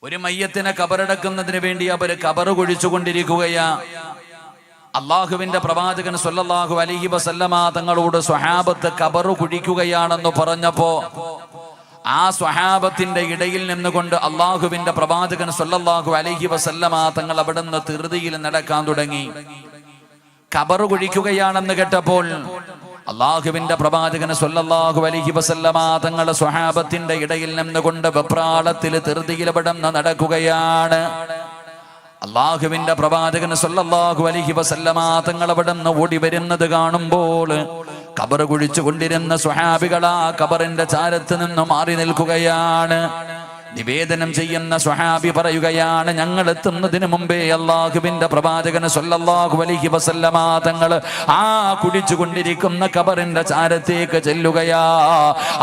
ഒരു മയ്യത്തിനെ കബറടക്കുന്നതിന് വേണ്ടി അവര് കബറ് കുഴിച്ചുകൊണ്ടിരിക്കുകയാ. അള്ളാഹുവിന്റെ പ്രവാചകൻ സ്വല്ലല്ലാഹു അലൈഹി വസല്ലമ തങ്ങളോട് സ്വഹാബത്ത് കബറ് കുഴിക്കുകയാണെന്ന് പറഞ്ഞപ്പോ ആ സ്വഹാബത്തിന്റെ ഇടയിൽ നിന്നുകൊണ്ട് അള്ളാഹുവിന്റെ പ്രവാചകൻ സ്വല്ലല്ലാഹു അലൈഹി വസല്ലമ തങ്ങൾ അവിടുന്ന് ധൃതിയിൽ നടക്കാൻ തുടങ്ങി. കബറ് കുഴിക്കുകയാണെന്ന് കേട്ടപ്പോൾ അള്ളാഹുവിന്റെ പ്രവാചകൻ സ്വല്ലല്ലാഹു അലൈഹി വസല്ലമ തങ്ങൾ സ്വഹാബത്തിന്റെ ഇടയിൽ നിന്നുകൊണ്ട് വെപ്രാളത്തിൽ ധൃതിയിൽ അവിടുന്ന് നടക്കുകയാണ്. അള്ളാഹുവിന്റെ പ്രവാചകൻ സ്വല്ലല്ലാഹു അലൈഹി വസല്ലമ തങ്ങൾ അവിടുന്ന് ഓടി വരുന്നത് കാണുമ്പോൾ കബറ് കുഴിച്ചു കൊണ്ടിരുന്ന സ്വഹാബികൾ ആ കബറിന്റെ ചാരത്ത് നിന്ന് മാറി നിൽക്കുകയാണ്. നിവേദനം ചെയ്യുന്ന സ്വഹാബി പറയുകയാണ്, ഞങ്ങൾ എത്തുന്നതിന് മുമ്പേ അള്ളാഹുവിന്റെ പ്രവാചകൻ സ്വല്ലല്ലാഹു അലൈഹി വസല്ലമ തങ്ങൾ ആ കുടിച്ചുകൊണ്ടിരിക്കുന്ന കബറിന്റെ ചാരത്തേക്ക് ചെല്ലുകയാ.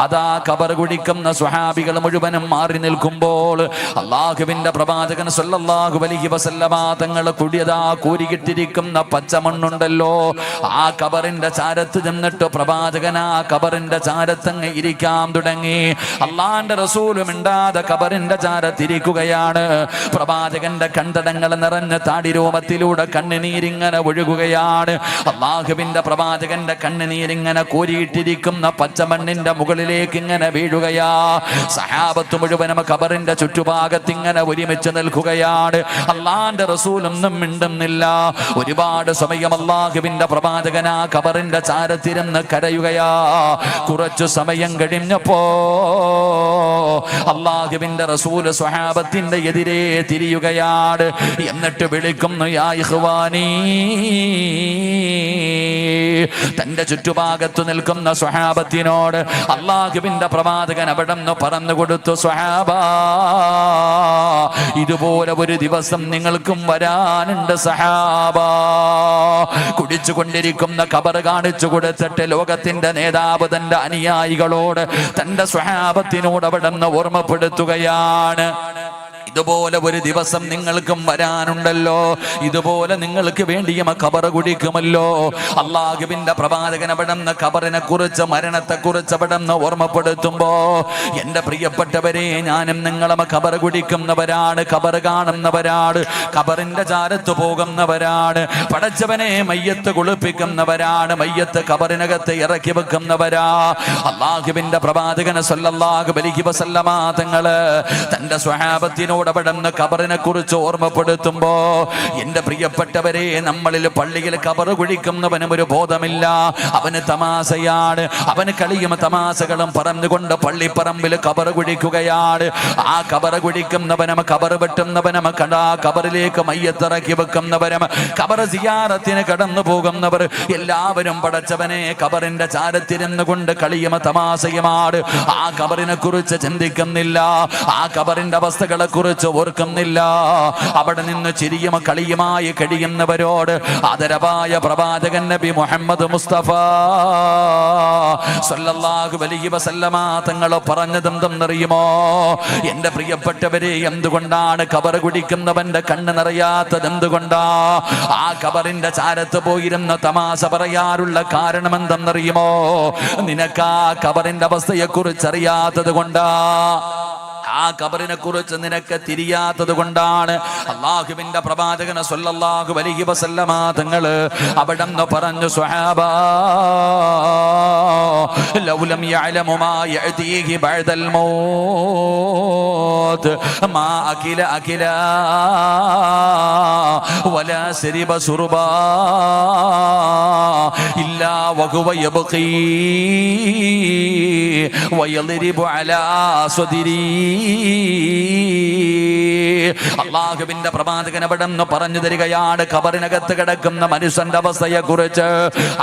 അതാ കബർ കുടിക്കുന്ന സ്വഹാബികൾ മുഴുവനും മാറി നിൽക്കുമ്പോൾ അള്ളാഹുവിന്റെ പ്രവാചകൻ സ്വല്ലല്ലാഹു അലൈഹി വസല്ലമ തങ്ങൾ കുടിയതാ കൂരികിട്ടിരിക്കുന്ന പച്ചമണ്ണുണ്ടല്ലോ, ആ കബറിന്റെ ചാരത്ത് ചെന്നിട്ട് പ്രവാചകൻ ആ കബറിന്റെ ചാരത്തങ്ങ് ഇരിക്കാൻ തുടങ്ങി. അള്ളാന്റെ റസൂലും മിണ്ടാതെ കബറിന്റെ ചാരത്തിരിക്കുകയാണ്. പ്രവാചകന്റെ കണ്ടടങ്ങൾ നിറഞ്ഞ താടിരോമത്തിലൂടെ കണ്ണുനീരിങ്ങനെ ഒഴുകുകയാണ്. അള്ളാഹുവിന്റെ പ്രവാചകന്റെ കണ്ണുനീരിങ്ങനെ കോരിയിട്ടിരിക്കുന്ന പച്ചമണ്ണിന്റെ മുകളിലേക്ക് ഇങ്ങനെ വീഴുകയാ. സഹാബത്ത് മുഴുവനും കബറിന്റെ ചുറ്റുഭാഗത്തിങ്ങനെ ഒരുമിച്ച് നിൽക്കുകയാണ്. അള്ളാന്റെ റസൂലൊന്നും മിണ്ടുന്നില്ല. ഒരുപാട് സമയം അള്ളാഹുവിന്റെ പ്രവാചകൻ ആ കബറിന്റെ ചാരത്തിരുന്ന് കരയുകയാ. കുറച്ചു സമയം കഴിഞ്ഞപ്പോ അള്ളാഹുവിന്റെ റസൂൽ സ്വഹാബത്തിന്റെ എതിരെ തിരിയുകയാണ്. എന്നിട്ട് വിളിക്കുന്നു, യാ ഇഖ്വാനീ. തന്റെ ചുറ്റുഭാഗത്ത് നിൽക്കുന്ന സ്വഹാബത്തിനോട് അള്ളാഹുവിന്റെ പ്രവാചകൻ അവിടുന്ന് പറഞ്ഞു കൊടുത്തു, സ്വഹാബാ, ഇതുപോലെ ഒരു ദിവസം നിങ്ങൾക്കും വരാനുണ്ട് സഹാബാ. കുടിച്ചുകൊണ്ടിരിക്കുന്ന ഖബർ കാണിച്ചു കൊടുത്തിട്ട് ലോകത്തിന്റെ നേതാവ് തന്റെ അനുയായികളോട് തന്റെ സ്വഹാബത്തിനോട് അവിടുന്ന് ഓർമ്മപ്പെടുത്തുകയാണ്, ഇതുപോലെ ഒരു ദിവസം നിങ്ങൾക്കും വരാനുണ്ടല്ലോ, ഇതുപോലെ നിങ്ങൾക്ക് വേണ്ടിയും ഖബർ കുടിക്കുമല്ലോ. അള്ളാഹുവിന്റെ പ്രവാചകൻ അവിടുന്ന് ഖബറിനെ കുറിച്ച് മരണത്തെ കുറിച്ച് അവിടുന്ന് ഓർമ്മപ്പെടുത്തുമ്പോ, എന്റെ പ്രിയപ്പെട്ടവരെ, ഞാനും നിങ്ങളും ഖബർ കുടിക്കുന്നവരാണ്, ഖബർ കാണുന്നവരാണ്, ഖബറിന്റെ ചാരത്ത് പോകുന്നവരാണ്. പടച്ചവനെ, മയ്യത്ത് കുളിപ്പിക്കുന്നവരാണ്, മയ്യത്ത് ഖബറിനകത്ത് ഇറക്കി വെക്കുന്നവരാ. അള്ളാഹുവിന്റെ പ്രവാചകൻ സ്വല്ലല്ലാഹു അലൈഹി വസല്ലമ തങ്ങള് തന്റെ സ്വഹാബത്തിനോട് അവിടുന്ന് ഖബറിനെ കുറിച്ച് ഓർമ്മപ്പെടുത്തുമ്പോ, എന്റെ പ്രിയപ്പെട്ടവരെ, നമ്മളിൽ പള്ളിയിൽ ഖബർ കുഴിക്കുന്നവനും ഒരു ബോധമില്ല. അവന് തമാശയാണ്, അവന് കളിയും തമാശകളും പറഞ്ഞുകൊണ്ട് പള്ളിപ്പറമ്പിൽ ഖബർ കുഴിക്കുകയാണ്. ആ ഖബർ കുഴിക്കുന്നവനും ഖബർ വെട്ടുന്നവനും കടാ ഖബറിലേക്ക് മയ്യത്തിറക്കി വെക്കുന്നവരും ഖബർ സിയാറത്തിന് കടന്നു പോകുന്നവർ എല്ലാവരും പടച്ചവനെ ഖബറിന്റെ ചാരത്തിരുന്നു കൊണ്ട് കളിയും തമാശയുമാണ്. ആ ഖബറിനെ കുറിച്ച് ചിന്തിക്കുന്നില്ല, ആ ഖബറിന്റെ അവസ്ഥകളെ കുറിച്ച് ഓർക്കുന്നില്ല. അവിടെ നിന്ന് ചിരിയും കളിയുമായി കഴിയുന്നവരോട് ആദരവായ പ്രവാചകൻ നബി മുഹമ്മദ് മുസ്തഫ സല്ലല്ലാഹു അലൈഹി വസല്ലമ തങ്ങൾ പറഞ്ഞതെന്തെന്നറിയുമോ? എന്റെ പ്രിയപ്പെട്ടവരെ, എന്തുകൊണ്ടാണ് ഖബർ കുടിക്കുന്നവന്റെ കണ്ണ് നിറയാത്തത്? എന്തുകൊണ്ടാ? ആ ഖബറിന്റെ ചാരത്ത് പോയിരുന്ന തമാശ പറയാറുള്ള കാരണം എന്തെന്നറിയുമോ? നിനക്ക് ആ ഖബറിന്റെ അവസ്ഥയെ കുറിച്ച് അറിയാത്തത് കൊണ്ടാ, ആ ഖബറിനെ കുറിച്ച് നിനക്ക് തിരിയാത്തത് കൊണ്ടാണ്. അള്ളാഹുവിന്റെ പ്രവാചകൻ സ്വല്ലല്ലാഹു അലൈഹി വസല്ലമ തങ്ങള് അവിടെന്ന് പറഞ്ഞു, സ്വഹാബാ, ലൗലം യഅലമു മാ യഅതീഹി ബഅദൽ മൗത്ത് മാ അകില വലാ ശരിബ ശുർബാ ഇല്ലാ വഹുവ യബ്ഖീ വയളിബു അലാ സ്വദിരീ. അള്ളാഹുവിന്റെ പ്രവാചകൻ അവിടെന്ന് പറഞ്ഞു തരികയാണ്, ഖബറിനകത്ത് കിടക്കുന്ന മനുഷ്യന്റെ അവസ്ഥയെ കുറിച്ച്.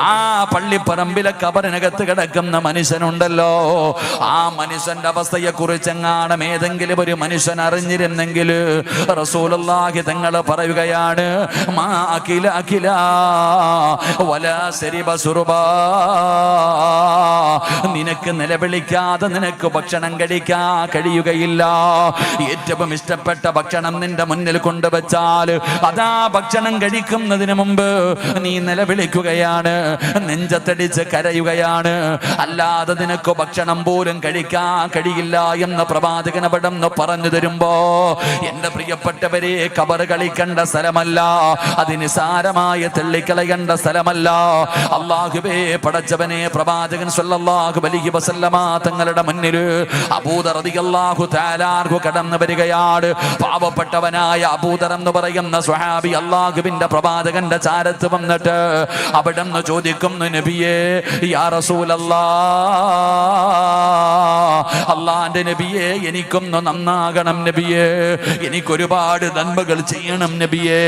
ആ പള്ളിപ്പറമ്പിലെ ഖബറിനകത്ത് കിടക്കുന്ന മനുഷ്യനുണ്ടല്ലോ, ആ മനുഷ്യന്റെ അവസ്ഥയെ കുറിച്ച് എങ്ങാനും ഏതെങ്കിലും ഒരു മനുഷ്യൻ അറിഞ്ഞിരുന്നെങ്കിൽ റസൂലുള്ളാഹി തങ്ങൾ പറയുകയാണ്, മാ അകില വലാ ശരിബ ശുർബാ. നിനക്ക് നിലവിളിക്കാതെ നിനക്ക് ഭക്ഷണം കഴിക്കാൻ കഴിയുകയില്ല. ഏറ്റവും ഇഷ്ടപ്പെട്ട ഭക്ഷണം ഭക്ഷണം നിന്റെ മുന്നിൽ കൊണ്ടുവച്ചാൽ അതാ ഭക്ഷണം കഴിക്കുന്നതിന് മുമ്പ് നീ നിലവിളിക്കുകയാണ്, നെഞ്ചത്തടിച്ച് കരയുകയാണ്. അല്ലാതെ നിനക്ക് ഭക്ഷണം പോലും കഴിക്കാൻ കഴിയില്ല എന്ന് പ്രവാചകൻ അവിടെന്ന് പറഞ്ഞു തരുമ്പോ, എന്റെ പ്രിയപ്പെട്ടവരെ, ഖബർ കളിക്കേണ്ട സ്ഥലമല്ല, അത് നിസാരമായ തള്ളിക്കളയേണ്ട സ്ഥലമല്ല. അല്ലാഹുവേ പടച്ചവനെ, പ്രവാചകൻ സ്വല്ലല്ലാഹു അലൈഹി വസല്ലമ തങ്ങളുടെ മുന്നിൽ അബൂദർ റളിയല്ലാഹു തആല അൻഹു കടന്നു വരികയാണ്. പാവപ്പെട്ടവനായ അബൂദർ എന്ന് പറയുന്ന സ്വഹാബി അല്ലാഹുവിന്റെ പ്രവാചകന്റെ ചാരത്ത് വന്നിട്ട് അവിടെന്ന് ചോദിക്കുന്നു, നബിയേ, യാ റസൂലല്ലാഹ്, അല്ലാഹുവിന്റെ നബിയേ, എനിക്കൊന്ന് നന്നാകണം നബിയേ, എനിക്കൊരുപാട് നന്മകൾ ചെയ്യണം നബിയേ,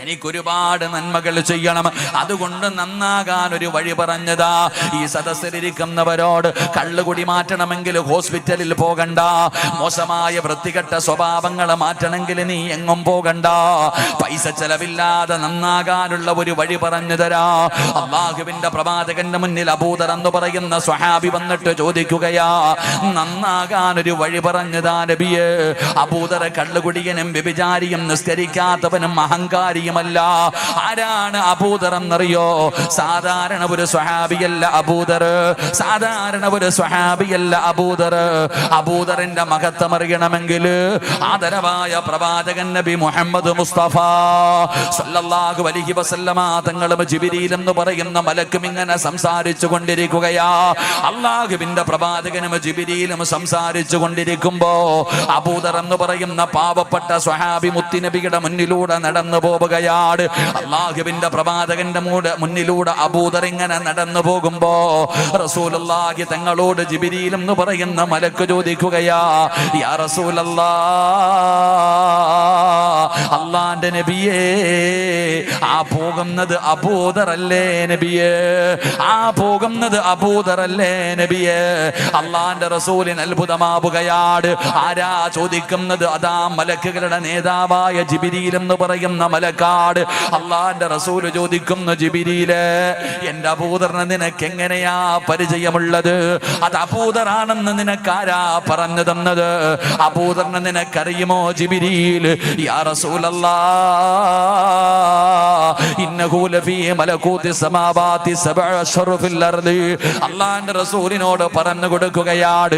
എനിക്കൊരുപാട് നന്മകൾ ചെയ്യണം, അതുകൊണ്ട് നന്നാകാൻ ഒരു വഴി പറഞ്ഞതാ. ഈ സദസ്സിലിരിക്കുന്നവരോട് കള്ളുകുടി മാറ്റണമെങ്കിൽ ഹോസ്പിറ്റലിൽ പോകണ്ട, മോശമായ വൃത്തികെട്ട സ്വഭാവങ്ങൾ മാറ്റണമെങ്കിൽ നീ എങ്ങും പോകണ്ട, പൈസ ചെലവില്ലാതെ നന്നാകാനുള്ള ഒരു വഴി പറഞ്ഞു തരാ. അല്ലാഹുവിന്റെ പ്രവാചകന്റെ മുന്നിൽ അബൂദർ എന്ന് പറയുന്ന സ്വഹാബി വന്നിട്ട് ചോദിക്കുകയാ, നന്നാകാൻ ഒരു വഴി പറഞ്ഞതാ നബിയേ. അബൂദർ കള്ളുകുടിയനും വ്യഭിചാരിയും നിസ്കരിക്കാത്തവനും അഹങ്കാരിയും മല്ല. ആരാണ് അബൂദർ എന്നറിയോ? സാധാരണ ഒരു സ്വഹാബിയല്ല അബൂദർ, സാധാരണ ഒരു സ്വഹാബിയല്ല അബൂദർ. അബൂദറിന്റെ മഹത്വം അറിയണമെങ്കിൽ ആദരവായ പ്രവാചകൻ നബി മുഹമ്മദ് മുസ്തഫ സല്ലല്ലാഹു അലൈഹി വസല്ലമ തങ്ങളും ജിബ്രീൽ എന്ന് പറയുന്ന മലക്കും ഇങ്ങനെ സംസാരിച്ചു കൊണ്ടിരിക്കുകയാ. അല്ലാഹുവിന്റെ പ്രവാചകനും ജിബ്രീലും സംസാരിച്ചു കൊണ്ടിരിക്കുമ്പോ അബൂദർ എന്ന് പറയുന്ന പാവപ്പെട്ട സ്വഹാബി മുത്തുനബിയുടെ മുന്നിലൂടെ നടന്നു പോവുകയാണ്. അല്ലാഹുവിന്റെ പ്രവാചകന്റെ മുന്നിലൂടെ അബൂദർ ഇങ്ങനെ നടന്നു പോകുമ്പോ റസൂലുള്ളാഹി തങ്ങളോട് ജിബ്രീൽ എന്ന് പറയുന്ന മലക്ക് ചോദിക്കുകയാ, യാ റസൂലല്ലാഹ്, അല്ലാഹുവിന്റെ നബിയേ, ആ പോകുന്നത് അബൂദർ അല്ലേ നബിയേ, ആ പോകുന്നത് അബൂദർ അല്ലേ നബിയേ? അല്ലാഹുവിന്റെ റസൂലിന് അത്ഭുതമാവുകയാണ്. ആരാ ചോദിക്കുന്നത്? അതാ മലക്കുകളുടെ നേതാവായ ജിബ്രീൽ എന്ന് പറയുന്ന മലക്കാട്. അല്ലാഹുവിന്റെ റസൂൽ ചോദിക്കുന്നു, ജിബ്രീലേ, എന്റെ അബൂദറിനെ നിനക്ക് എങ്ങനെയാ പരിചയമുള്ളത്? അത് അബൂദറാണെന്ന് നിനക്കാരാ പറഞ്ഞു തന്നത്? അബൂദറിനെ നിനക്കറിയുമോ ജിബ്രീൽ? യാ റസൂലല്ലാഹ്, ഇന്നഹു ലഫീ മലകൂതി സമാവാതി സബഅ അശ്റഫിൽ അർളി. അല്ലാഹുവിന്റെ റസൂലിനോട് പറഞ്ഞു കൊടുക്കുകയാണ്,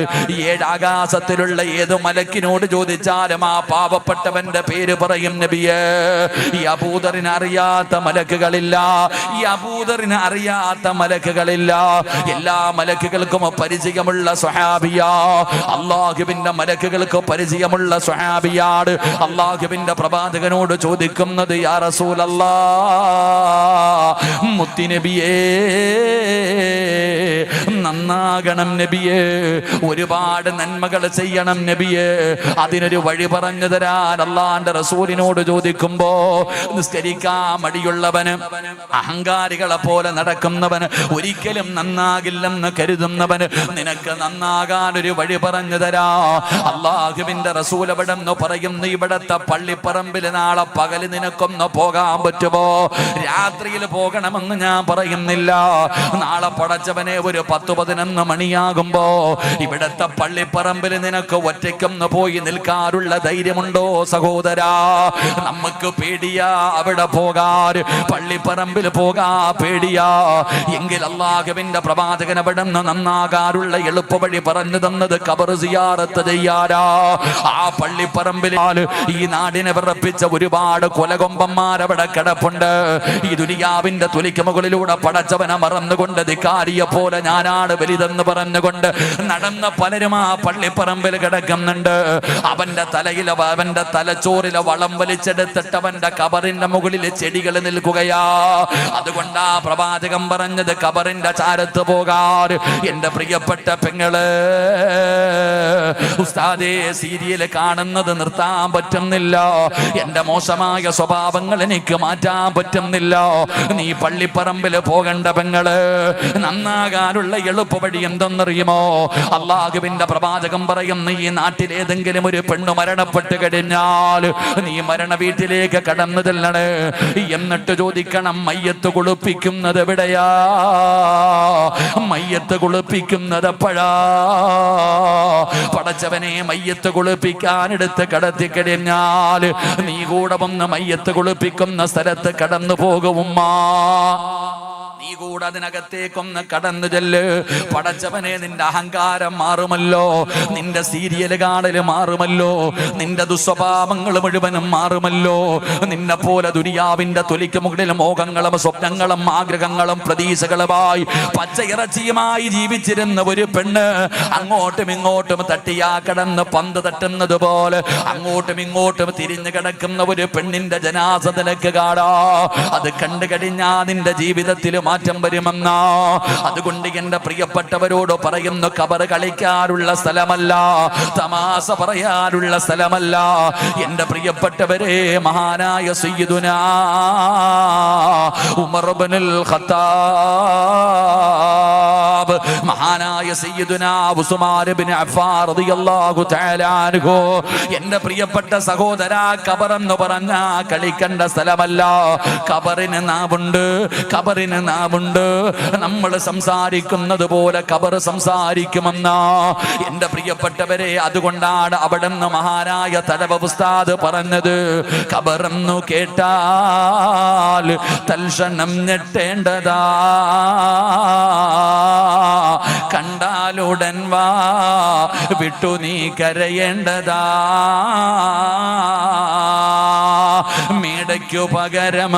ഏഴ് ആകാശത്തിലുള്ള ഏത് മലക്കിനോട് ചോദിച്ചാലും ആ പാവപ്പെട്ടവന്റെ പേര് പറയും നബിയേ. ഈ അബൂദറിനെ അറിയാത്ത മലക്കുകളില്ല, ഈ അബൂദറിനെ അറിയാത്ത മലക്കുകളില്ല. എല്ലാ മലക്കുകൾക്കും പരിചയമുള്ള സ്വഹാബിയാ, അല്ലാഹുവിന്റെ മലക്കുകൾക്ക് പരിചയമുള്ള സ്വഹാബിയാണ്. അല്ലാഹുവിന്റെ പ്രവാചകനോട് ചോദിക്കുന്നത്, യാ റസൂലല്ലാഹ്, മുത്തുനബിയേ, നന്നാകണം നബിയേ, ഒരുപാട് നന്മകൾ ചെയ്യണം നബിയേ, അതിനൊരു വഴി പറഞ്ഞു തരാൻ അല്ലാഹുവിന്റെ റസൂലിനോട് ചോദിക്കുമ്പോ, നിസ്കരിക്കാൻ മടിയുള്ളവന്, അഹങ്കാരികളെ പോലെ നടക്കുന്നവന്, ഒരിക്കലും നന്നാകില്ലെന്ന് കരുതുന്നവന് നിനക്ക് നന്നാകാൻ ഒരു വഴി പറഞ്ഞു തരാ. അല്ലാഹുവിന്റെ റസൂൽ അവിടെ നിന്ന് പറയുന്നു, ഇവിടത്തെ പള്ളിപ്പറമ്പിൽ നാളെ പകല് നിനക്കൊന്ന് പോകാൻ പറ്റുമോ? രാത്രിയിൽ പോകണമെന്ന് ഞാൻ പറയുന്നില്ല. നാളെ പടച്ചവനെ ഒരു 10-11 മണിയാകുമ്പോ ഇവിടത്തെ പള്ളിപ്പറമ്പിൽ നിനക്ക് ഒറ്റയ്ക്കൊന്ന് പോയി നിൽക്കാനുള്ള ധൈര്യമുണ്ടോ സഹോദരാ? നമുക്ക് പേടിയാ അവിടെ പോകാൻ, പള്ളിപ്പറമ്പിൽ പോകാ പേടിയാ. എങ്കിൽ അല്ലാഹുവിന്റെ പ്രവാചകൻ അവിടെ നിന്ന് നന്നാകാനുള്ള എളുപ്പ വഴി പറഞ്ഞു തന്നത് ഖബർ സിയാറത്ത് ചെയ്യാരാ. ആ പള്ളിപ്പറമ്പിൽ ഈ നാടിനെ വിറപ്പിച്ച ഒരുപാട് കൊലകൊമ്പന്മാരവിടെ കിടപ്പുണ്ട്. ഈ ദുനിയാവിന്റെ തുലിക്ക് മുകളിലൂടെ പടച്ചവനെ മറന്നുകൊണ്ട് ധിക്കാരിയെ പോലെ ഞാനാണ് വലുതെന്ന് പറഞ്ഞുകൊണ്ട് നടന്ന പലരും ആ പള്ളിപ്പറമ്പിൽ കിടക്കുന്നുണ്ട്. അവന്റെ തലയിലെ, അവന്റെ തലച്ചോറിലെ വളം വലിച്ചെടുത്തിട്ട് അവന്റെ ഖബറിന്റെ മുകളിൽ ചെടികൾ നിൽക്കുകയാ. അതുകൊണ്ടാ പ്രവാചകൻ പറഞ്ഞത് ഖബറിന്റെ ചാരത്ത് പോകാൻ. എന്റെ പ്രിയപ്പെട്ട പെങ്ങള്, ഉസ്താദേ, സീരിയൽ കാണുന്നത് നിർത്താൻ പറ്റുന്നില്ല, എന്റെ മോശമായ സ്വഭാവങ്ങൾ എനിക്ക് മാറ്റാൻ പറ്റുന്നില്ല. നീ പള്ളിപ്പറമ്പിൽ പോകണ്ട പെങ്ങള്. നന്നാകാനുള്ള എളുപ്പവഴി എന്തെന്നറിയുമോ? അള്ളാഹുവിന്റെ പ്രവാചകം പറയുന്ന ഈ നാട്ടിലേതെങ്കിലും ഒരു പെണ്ണ് മരണപ്പെട്ട് കഴിഞ്ഞാൽ നീ മരണ വീട്ടിലേക്ക് കടന്നു ചെല്ലണേ. എന്നിട്ട് ചോദിക്കണം, മയ്യത്ത് കുളിപ്പിക്കുന്നത് എവിടെയാ? മയ്യത്ത് കുളിപ്പിക്കുന്നത് എപ്പോഴാ? പടച്ചവനെ, മയ്യത്ത് കുളിപ്പിക്കാനെടുത്ത് കടത്തി കഴിഞ്ഞാൽ നീ കൂടെ വന്ന് മയ്യത്ത് കുളിപ്പിക്കുന്ന സ്ഥലത്ത് കടന്നു പോകുമ്മ. നീ കൂടെ അതിനകത്തേക്കൊന്ന് കടന്നു ചെല്ല്. പടച്ചവനെ, നിന്റെ അഹങ്കാരം മാറുമല്ലോ, നിന്റെ സീരിയൽ കാണല് മാറുമല്ലോ, നിന്റെ ദുസ്വഭാവങ്ങൾ മുഴുവനും മാറുമല്ലോ. നിന്നെ പോലെ ദുനിയാവിന്റെ തൊലിക്ക് മുകളിൽ മോഹങ്ങളും സ്വപ്നങ്ങളും ആഗ്രഹങ്ങളും പ്രതീക്ഷകളുമായി പച്ചയിറച്ചിയുമായി ജീവിച്ചിരുന്ന ഒരു പെണ്ണ് അങ്ങോട്ടും ഇങ്ങോട്ടും തട്ടിയാ കടന്ന് പന്ത് തട്ടുന്നത് പോലെ അങ്ങോട്ടും ഇങ്ങോട്ടും തിരിഞ്ഞു കിടക്കുന്ന ഒരു പെണ്ണിന്റെ ജനാസ നിനക്ക് കാണാ. അത് കണ്ടു കഴിഞ്ഞാ നിന്റെ ജീവിതത്തിൽ മാറ്റം വരുമെന്ന. അതുകൊണ്ട് എന്റെ പ്രിയപ്പെട്ടവരോട് പറയുന്നു, ഖബർ കളിക്കാനുള്ള സ്ഥലമല്ല, തമാശ പറയാനുള്ള സ്ഥലമല്ല. എന്റെ പ്രിയപ്പെട്ടവരെ, മഹാനായ സയ്യിദുനാ ഉമർ ഇബ്നുൽ ഖത്താബ്, മഹാനായ സയ്യിദുനാ ഉസ്മാൻ ഇബ്നു അഫ്ഫാൻ റളിയല്ലാഹു തആല അൻഹു, എന്റെ പ്രിയപ്പെട്ട സഹോദര, ഖബർ എന്ന് പറഞ്ഞാ കളിക്കേണ്ട സ്ഥലമല്ല. ഖബറിന് നാവുണ്ട്, ഖബറിന് നാവുണ്ട്. നമ്മൾ സംസാരിക്കുന്നത് പോലെ ഖബർ സംസാരിക്കുമെന്ന. എന്റെ പ്രിയപ്പെട്ടവരെ, അതുകൊണ്ടാണ് അവിടെ നിന്ന് മഹാനായ തലവ ഉസ്താദ് പറഞ്ഞത്, ഖബറെന്നു കേട്ടാൽ തൽക്ഷണം ഞെട്ടേണ്ടതാ, കണ്ടാലുടൻ വാ വിട്ടു നീ കരയേണ്ടതാ. മേടയ്ക്കു പകരം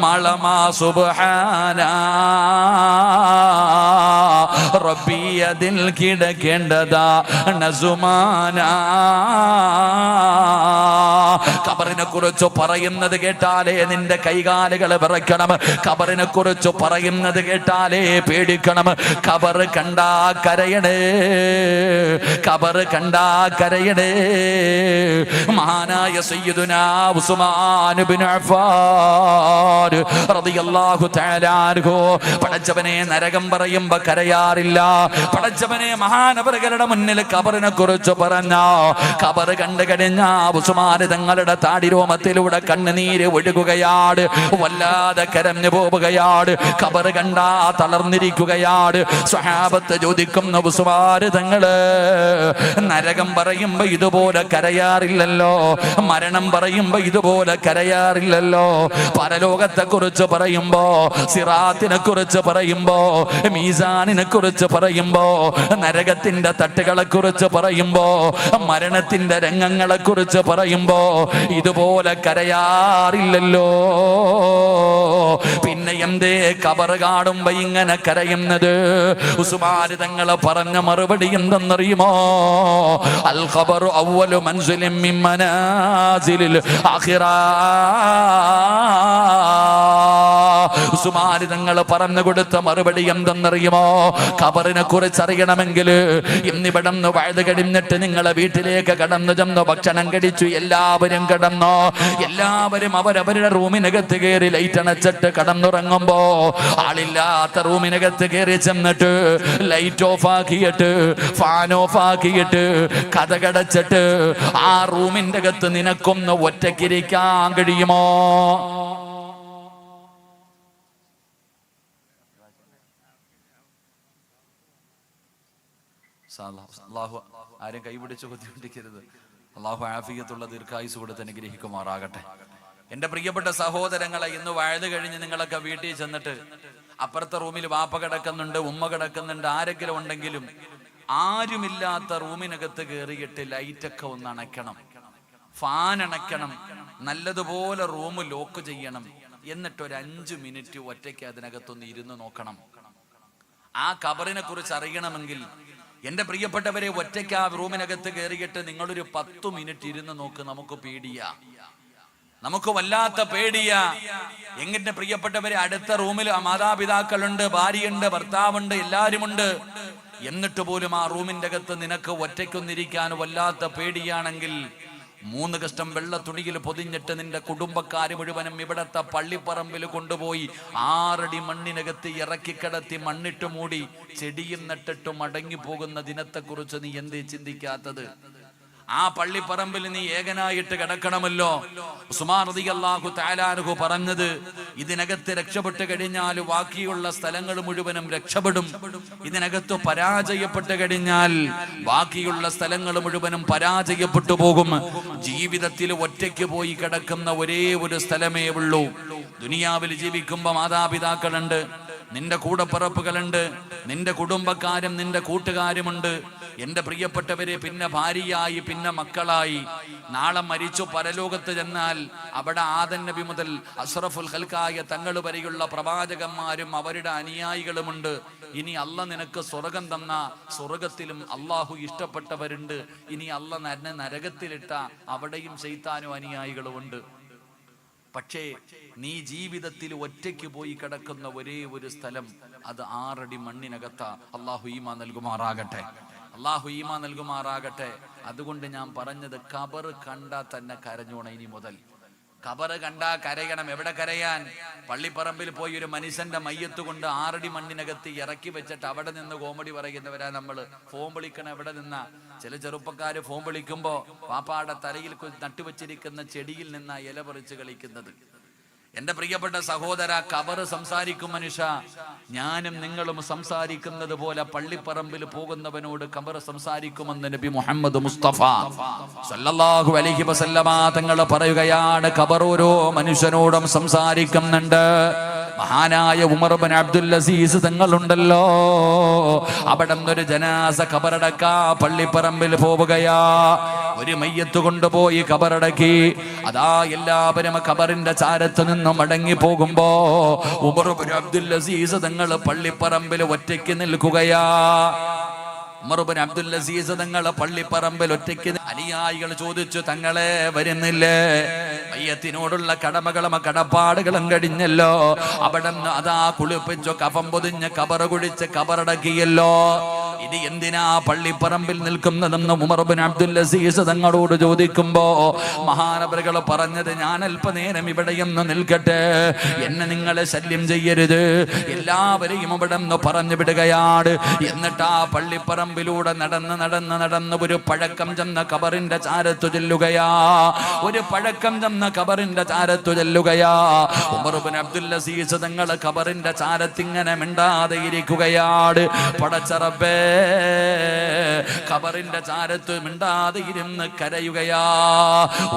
മളമാ സുബ്ഹാന റബ്ബി അതിൽ കിടക്കേണ്ടതാ നസുമാന. ഖബറിനെ കുറിച്ച് പറയുന്നത് കേട്ടാലേ നിന്റെ കൈകാലുകൾ വിറയ്ക്കണം. ഖബറിനെ കുറിച്ച് പറയുന്നത് കേട്ടാലേ പേടിക്കണം. ഖബർ കണ്ടാ കരയണേ, ഖബർ കണ്ടാ കരയണേ. മഹാനായ സയ്യിദുനാ ഉസ്മാൻ ഇബ്നു അഫ്ഫാൻ റളിയല്ലാഹു തആല അൻഹു, പടച്ചവനെ, നരകം പറയുമ്പോ കരയാറില്ല. പടച്ചവനെ, മഹാനവറുകളുടെ മുന്നിൽ ഖബറിനെ കുറിച്ച് പറഞ്ഞ, ഖബർ കണ്ടു കഴിഞ്ഞ ഉസ്മാൻ തങ്ങളുടെ താടിരോമത്തിലൂടെ കണ്ണുനീര് ഒഴുകുകയാണ്, വല്ലാതെ കരഞ്ഞു പോവുകയാണ്. ഖബർ കണ്ടാ തളർന്നിരിക്കുകയാണ്. സ്വഹാബത്ത് ചോദിക്കുന്ന, ഉസ്മാൻ തങ്ങള്, നരകം പറയുമ്പോ ഇതുപോലെ കരയാറില്ലല്ലോ, മരണം പറയുമ്പോ ഇതുപോലെ കരയാറില്ലല്ലോ, പരലോകത്തെ കുറിച്ച് പറയുമ്പോ, സിറാത്തിനെ കുറിച്ച് പറയുമ്പോ, മീസാനിനെ കുറിച്ച് പറയുമ്പോ, നരകത്തിന്റെ തട്ടുകളെ കുറിച്ച് പറയുമ്പോ, മരണത്തിന്റെ രംഗങ്ങളെ കുറിച്ച് പറയുമ്പോ ഇതുപോലെ കരയാറില്ലല്ലോ. പിന്നെ എന്തേ ഖബർ കാണുമ്പോ ഇങ്ങനെ കരയുന്നത്? ഉസ്മാൻ തങ്ങളെ പറഞ്ഞ മറുപടി എന്തെന്നറിയുമോ? അൽ ഖബറു അവ്വലു മൻസിലിൻ മിൻ മനാസിലിൽ ആഖിറ. ഉസ്മാൻ തങ്ങൾ പറഞ്ഞു കൊടുത്ത മറുപടി എന്തെന്നറിയുമോ? ഖബറിനെ കുറിച്ച് അറിയണമെങ്കിൽ ഇന്നിവിടന്ന് വഴുത് കഴിഞ്ഞിട്ട് നിങ്ങളെ വീട്ടിലേക്ക് കടന്നു ചെന്ന് ഭക്ഷണം കഴിച്ചു എല്ലാവരും കടന്നോ, എല്ലാവരും അവരവരുടെ റൂമിനകത്ത് കയറി ലൈറ്റ് അണച്ചിട്ട് കടന്നുറങ്ങുമ്പോ ആളില്ലാത്ത റൂമിനകത്ത് കയറി ചെന്നിട്ട് ലൈറ്റ് ഓഫ് ആക്കിയിട്ട് ഫാൻ ഓഫ് ആക്കിയിട്ട് കഥകടച്ചിട്ട് ആ റൂമിന്റെ അകത്ത് നിനക്കൊന്ന് ഒറ്റയ്ക്കിരിക്കാൻ കഴിയുമോ? അള്ളാഹു ആരും കൈപിടിച്ച് ബുദ്ധിമുട്ടിക്കരുത്. അള്ളാഹു ആഫിയത്തുള്ള ദീർഘായുസ് കൊടുത്ത് അനുഗ്രഹിക്കുമാറാകട്ടെ. എന്റെ പ്രിയപ്പെട്ട സഹോദരങ്ങളെ, ഇന്ന് വഴുത് കഴിഞ്ഞ് നിങ്ങളൊക്കെ വീട്ടിൽ ചെന്നിട്ട് അപ്പുറത്തെ റൂമിൽ വാപ്പ കിടക്കുന്നുണ്ട്, ഉമ്മ കിടക്കുന്നുണ്ട്, ആരെങ്കിലും ഉണ്ടെങ്കിലും ആരുമില്ലാത്ത റൂമിനകത്ത് കയറിയിട്ട് ലൈറ്റൊക്കെ ഒന്ന് അണയ്ക്കണം, ഫാൻ അണയ്ക്കണം, നല്ലതുപോലെ റൂം ലോക്ക് ചെയ്യണം. എന്നിട്ട് ഒരു 5 മിനിറ്റ് ഒറ്റയ്ക്ക് അതിനകത്തൊന്ന് ഇരുന്ന് നോക്കണം. ആ ഖബറിനെ കുറിച്ച് അറിയണമെങ്കിൽ എന്റെ പ്രിയപ്പെട്ടവരെ, ഒറ്റയ്ക്ക് ആ റൂമിനകത്ത് കയറിയിട്ട് നിങ്ങളൊരു 10 മിനിറ്റ് ഇരുന്ന് നോക്ക്. നമുക്ക് പേടിയാ, നമുക്ക് വല്ലാത്ത പേടിയാ. എങ്ങനെ പ്രിയപ്പെട്ടവരെ, അടുത്ത റൂമിൽ മാതാപിതാക്കളുണ്ട്, ഭാര്യയുണ്ട്, ഭർത്താവുണ്ട്, എല്ലാവരുമുണ്ട്. എന്നിട്ട് പോലും ആ റൂമിന്റെ അകത്ത് നിനക്ക് ഒറ്റയ്ക്കൊന്നിരിക്കാൻ വല്ലാത്ത പേടിയാണെങ്കിൽ 3 കഷ്ടം വെള്ള തുണിയിൽ പൊതിഞ്ഞിട്ട് നിന്റെ കുടുംബക്കാര് മുഴുവനും ഇവിടത്തെ പള്ളിപ്പറമ്പിൽ കൊണ്ടുപോയി 6 അടി മണ്ണിനകത്ത് ഇറക്കി കിടത്തി മണ്ണിട്ട് മൂടി ചെടിയും നട്ടിട്ട് മടങ്ങി പോകുന്ന ദിനത്തെക്കുറിച്ച് നീ എന്തേ ചിന്തിക്കാത്തത്? ആ പള്ളിപ്പറമ്പിൽ നീ ഏകനായിട്ട് കിടക്കണമല്ലോ. ഉസ്മാൻ റളിയല്ലാഹു തആല അൻഹു പറഞ്ഞത്, ഇതിനകത്ത് രക്ഷപ്പെട്ട് കഴിഞ്ഞാൽ ബാക്കിയുള്ള സ്ഥലങ്ങൾ മുഴുവനും രക്ഷപ്പെടും, ഇതിനകത്ത് പരാജയപ്പെട്ട് കഴിഞ്ഞാൽ ബാക്കിയുള്ള സ്ഥലങ്ങൾ മുഴുവനും പരാജയപ്പെട്ടു പോകും. ജീവിതത്തിൽ ഒറ്റയ്ക്ക് പോയി കിടക്കുന്ന ഒരേ ഒരു സ്ഥലമേ ഉള്ളൂ. ദുനിയാവിൽ ജീവിക്കുമ്പോൾ മാതാപിതാക്കളുണ്ട്, നിന്റെ കൂടപ്പിറപ്പുകളുണ്ട്, നിന്റെ കുടുംബക്കാരും നിന്റെ കൂട്ടുകാരുമുണ്ട്. എന്റെ പ്രിയപ്പെട്ടവരെ, പിന്നെ ഭാര്യയായി, പിന്നെ മക്കളായി. നാളെ മരിച്ചു പരലോകത്ത് ചെന്നാൽ അവിടെ ആദം നബി മുതൽ അഷ്റഫുൽ ഖൽഖായ തങ്ങൾ വരെയുള്ള പ്രവാചകന്മാരും അവരുടെ അനുയായികളുമുണ്ട്. ഇനി അല്ല നിനക്ക് സ്വർഗം തന്ന സ്വർഗത്തിലും അള്ളാഹു ഇഷ്ടപ്പെട്ടവരുണ്ട്. ഇനി അല്ല എന്നെ നരകത്തിലിട്ട അവിടെയും ശൈത്താനും അനുയായികളുമുണ്ട്. പക്ഷേ നീ ജീവിതത്തിൽ ഒറ്റയ്ക്ക് പോയി കിടക്കുന്ന ഒരേ ഒരു സ്ഥലം അത് 6 അടി മണ്ണിനകത്താ. അള്ളാഹു ഈമാൻ നൽകുമാറാകട്ടെ, അള്ളാഹു ഈമാൻ നൽകുമാറാകട്ടെ. അതുകൊണ്ട് ഞാൻ പറഞ്ഞത്, ഖബർ കണ്ടാ തന്നെ കരഞ്ഞോണം. ഇനി മുതൽ ഖബർ കണ്ടാ കരയണം. എവിടെ കരയാൻ? പള്ളിപ്പറമ്പിൽ പോയി ഒരു മനുഷ്യന്റെ മയ്യത്ത് കൊണ്ട് 6 അടി മണ്ണിനകത്ത് ഇറക്കി വെച്ചിട്ട് അവിടെ നിന്ന് കോമഡി പറയുന്നവരാ നമ്മള്. ഫോൺ വിളിക്കണം എവിടെ നിന്നാ? ചില ചെറുപ്പക്കാര് ഫോൺ വിളിക്കുമ്പോ പാപ്പാടെ തലയിൽ നട്ടുവെച്ചിരിക്കുന്ന ചെടിയിൽ നിന്നാ ഇല പറിച്ച് കളിക്കുന്നത്. എന്റെ പ്രിയപ്പെട്ട സഹോദര, ഖബർ സംസാരിക്കും മനുഷ്യ. ഞാനും നിങ്ങളും സംസാരിക്കുന്നത് പോലെ പള്ളിപ്പറമ്പിൽ പോകുന്നവനോട് ഖബർ സംസാരിക്കുമെന്ന് നബി മുഹമ്മദ് മുസ്തഫ സല്ലല്ലാഹു അലൈഹി വസല്ലമ തങ്ങൾ പറയുകയാണ്. ഖബർ ഓരോ മനുഷ്യനോടും സംസാരിക്കുന്നുണ്ട്. മഹാനായ ഉമർ ഇബ്നു അബ്ദുൽ അസീസ് തങ്ങളുണ്ടല്ലോ, അവിടെ ഒരു ജനാസ ഖബറടക്കാ പള്ളിപ്പറമ്പിൽ പോവുകയാ. ഒരു മയ്യത്ത് കൊണ്ടുപോയി ഖബറടക്കി. അതാ എല്ലാവരും ഖബറിന്റെ ചാരത്ത് നിന്ന് മടങ്ങി പോകുമ്പോ ഉമർ ഇബ്നു അബ്ദുൽ അസീസ് തങ്ങൾ പള്ളിപ്പറമ്പിൽ ഒറ്റയ്ക്ക് നിൽക്കുകയാ. ഉമർ ഇബ്നു അബ്ദുൽ അസീസ് തങ്ങൾ പള്ളിപ്പറമ്പിൽ ഒറ്റയ്ക്ക്. അനുയായികൾ ചോദിച്ചു, തങ്ങളെ വരുന്നില്ലേ? മയ്യത്തിനോടുള്ള കടമകളും കടപ്പാടുകളും കഴിഞ്ഞല്ലോ. അവിടെ അതാ കുളിപ്പിച്ചു, കഫം പൊതിഞ്ഞ് ഖബർ കുഴിച്ച് ഖബറടക്കിയല്ലോ. ഇത് എന്തിനാ പള്ളിപ്പറമ്പിൽ നിൽക്കുന്നതെന്ന് ഉമർ ഇബ്നു അബ്ദുൽ അസീസ് തങ്ങളോട് ചോദിക്കുമ്പോ മഹാനവറുകൾ പറഞ്ഞത്, ഞാൻ അല്പനേരം ഇവിടെയൊന്ന് നിൽക്കട്ടെ, എന്നെ നിങ്ങളെ ശല്യം ചെയ്യരുത്, എല്ലാവരെയും ഇവിടെ നിന്ന് പറഞ്ഞു വിടുകയാണ്. എന്നിട്ട് ആ പള്ളിപ്പറമ്പിലൂടെ നടന്ന് ഒരു പഴക്കം ചെന്ന ഖബറിന്റെ ചാരത്തു ചെല്ലുകയാ. ഒരു പഴക്കം ചെന്ന ഖബറിന്റെ ചാരത്തു ചെല്ലുകയാ. ഉമർ ഇബ്നു അബ്ദുൽ അസീസ് തങ്ങൾ ഖബറിന്റെ ചാരത്തിങ്ങനെ മിണ്ടാതെ ഇരിക്കുകയാണ്. പടച്ച റബ്ബേ, ഖബറിന്റെ ചാരത്ത് മിണ്ടാതെ ഇരുന്ന് കരയുകയാ.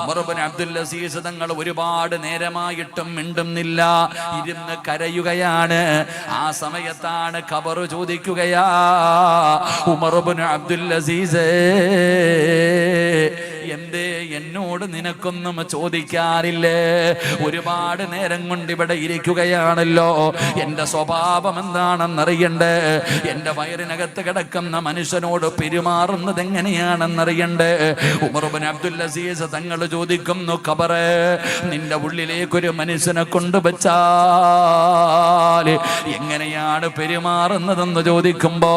ഉമർ ഇബ്നു അബ്ദുൽ അസീസ് തങ്ങൾ ഒരുപാട് നേരമായിട്ടും മിണ്ടുന്നില്ല, ഇരുന്ന് കരയുകയാണ്. ആ സമയത്താണ് ഖബർ ചോദിക്കുകയാ, ഉമർ ഇബ്നു അബ്ദുൽ അസീസ്, എന്തേ എന്നോട് നിനക്കൊന്നും ചോദിക്കാറില്ലേ? ഒരുപാട് നേരം കൊണ്ട് ഇവിടെ ഇരിക്കുകയാണല്ലോ. എന്റെ സ്വഭാവം എന്താണെന്നറിയണ്ടേ? എന്റെ വയറിനകത്ത് കിടക്കുന്ന മനുഷ്യനോട് പെരുമാറുന്നത് എങ്ങനെയാണെന്നറിയണ്ടേ? ഉമർ ഇബ്നു അബ്ദുൽ അസീസ് തങ്ങൾ ചോദിക്കുന്നു, ഖബറേ, നിന്റെ ഉള്ളിലേക്കൊരു മനുഷ്യനെ കൊണ്ടുവച്ചാൽ എങ്ങനെയാണ് പെരുമാറുന്നതെന്ന് ചോദിക്കുമ്പോ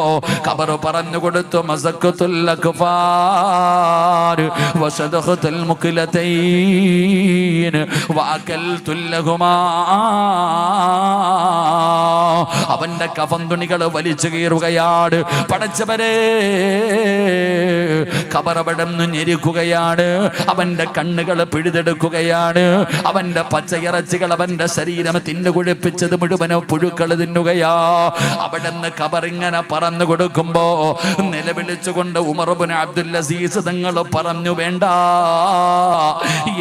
ഖബർ പറഞ്ഞു കൊടുത്തു, മസഖത്തുൽ അക്ഫാർ വസദഖത്തുൽ മുഖ്ലതൈൻ വഅകൽതുൽ ലഹുമാ. അവന്റെ കഫൻ തുണികൾ വലിച്ചു കീറുകയാണ്. പടച്ചവരെ, ഖബറവിടന്ന് ഞെരുക്കുകയാണ്. അവന്റെ കണ്ണുകൾ പിഴുതെടുക്കുകയാണ്. അവന്റെ പച്ചയിറച്ചികൾ അവന്റെ ശരീരം തിന്നുകുഴിപ്പിച്ചത് മുഴുവനും പുഴുക്കൾ തിന്നുകയാ. അവിടെന്ന് ഖബറിങ്ങനെ പറന്നു കൊടുക്കുമ്പോ നിലവിളിച്ചുകൊണ്ട് ഉമർ ഇബ്നു അബ്ദുൽ അസീസ് തങ്ങൾ പറഞ്ഞു, വേണ്ട,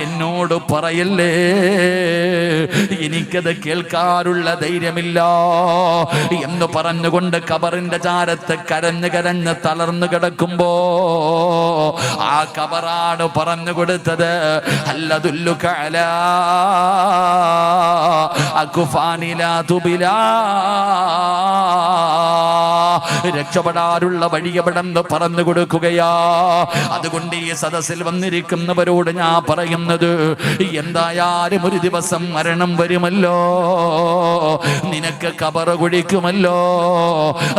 എന്നോട് പറയല്ലേ, എനിക്കത് കേൾക്കാനുള്ള ധൈര്യമില്ല എന്ന് പറഞ്ഞുകൊണ്ട് ഖബറിന്റെ ചാരത്ത് കരഞ്ഞ് തളർന്നു കിടക്കുമ്പോ ആ ഖബറാണ് പറഞ്ഞു കൊടുത്തത്, അല്ലദുല്ലുക അലാ അക്ഫാനി ലാ തുബിലാ. രക്ഷപ്പെടാനുള്ള വഴി എവിടെന്ന് പറഞ്ഞു കൊടുക്കുകയാ. അതുകൊണ്ട് ഈ സദസ്സിൽ വന്നിരിക്കുന്നവരോട് ഞാൻ പറയുന്നത്, എന്തായാലും ഒരു ദിവസം മരണം വരുമല്ലോ, നിനക്ക് കബറ് കുഴിക്കുമല്ലോ,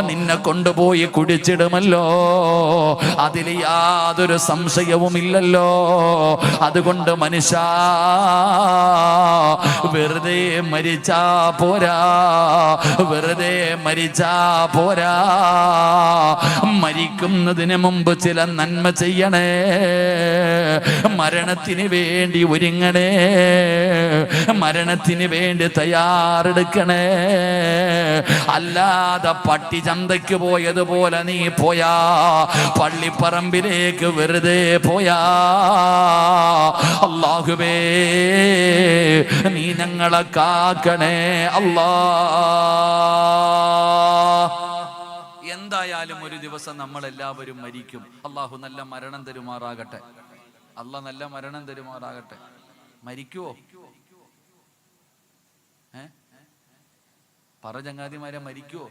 നിന്നെ കൊണ്ടുപോയി കുടിച്ചിടുമല്ലോ, അതിൽ യാതൊരു സംശയവുമില്ലല്ലോ. അതുകൊണ്ട് മനുഷ്യ, വെറുതെ മരിച്ചാ പോരാ, വെറുതെ മരിച്ചാ പോരാ. മരിക്കുന്നതിന് മുമ്പ് ചില നന്മ ചെയ്യണേ, മരണത്തിന് വേണ്ടി ഒരുങ്ങണേ, മരണത്തിന് വേണ്ടി തയ്യാറെടുക്കണേ. അല്ലാതെ പട്ടി ചന്തയ്ക്ക് പോയതുപോലെ നീ പോയാ, പള്ളിപ്പറമ്പിലേക്ക് വെറുതെ പോയാ, അല്ലാഹുവേ നീ ഞങ്ങളെ കാക്കണേ അല്ലാ. എന്തായാലും ഒരു ദിവസം നമ്മളെല്ലാവരും മരിക്കും. അള്ളാഹു നല്ല മരണം തരുമാറാകട്ടെ. അള്ളാഹ് നല്ല മരണം തരുമാറാകട്ടെ. മരിക്കുവോ? പറ ചങ്ങാതിമാരെ, മരിക്കുവോ?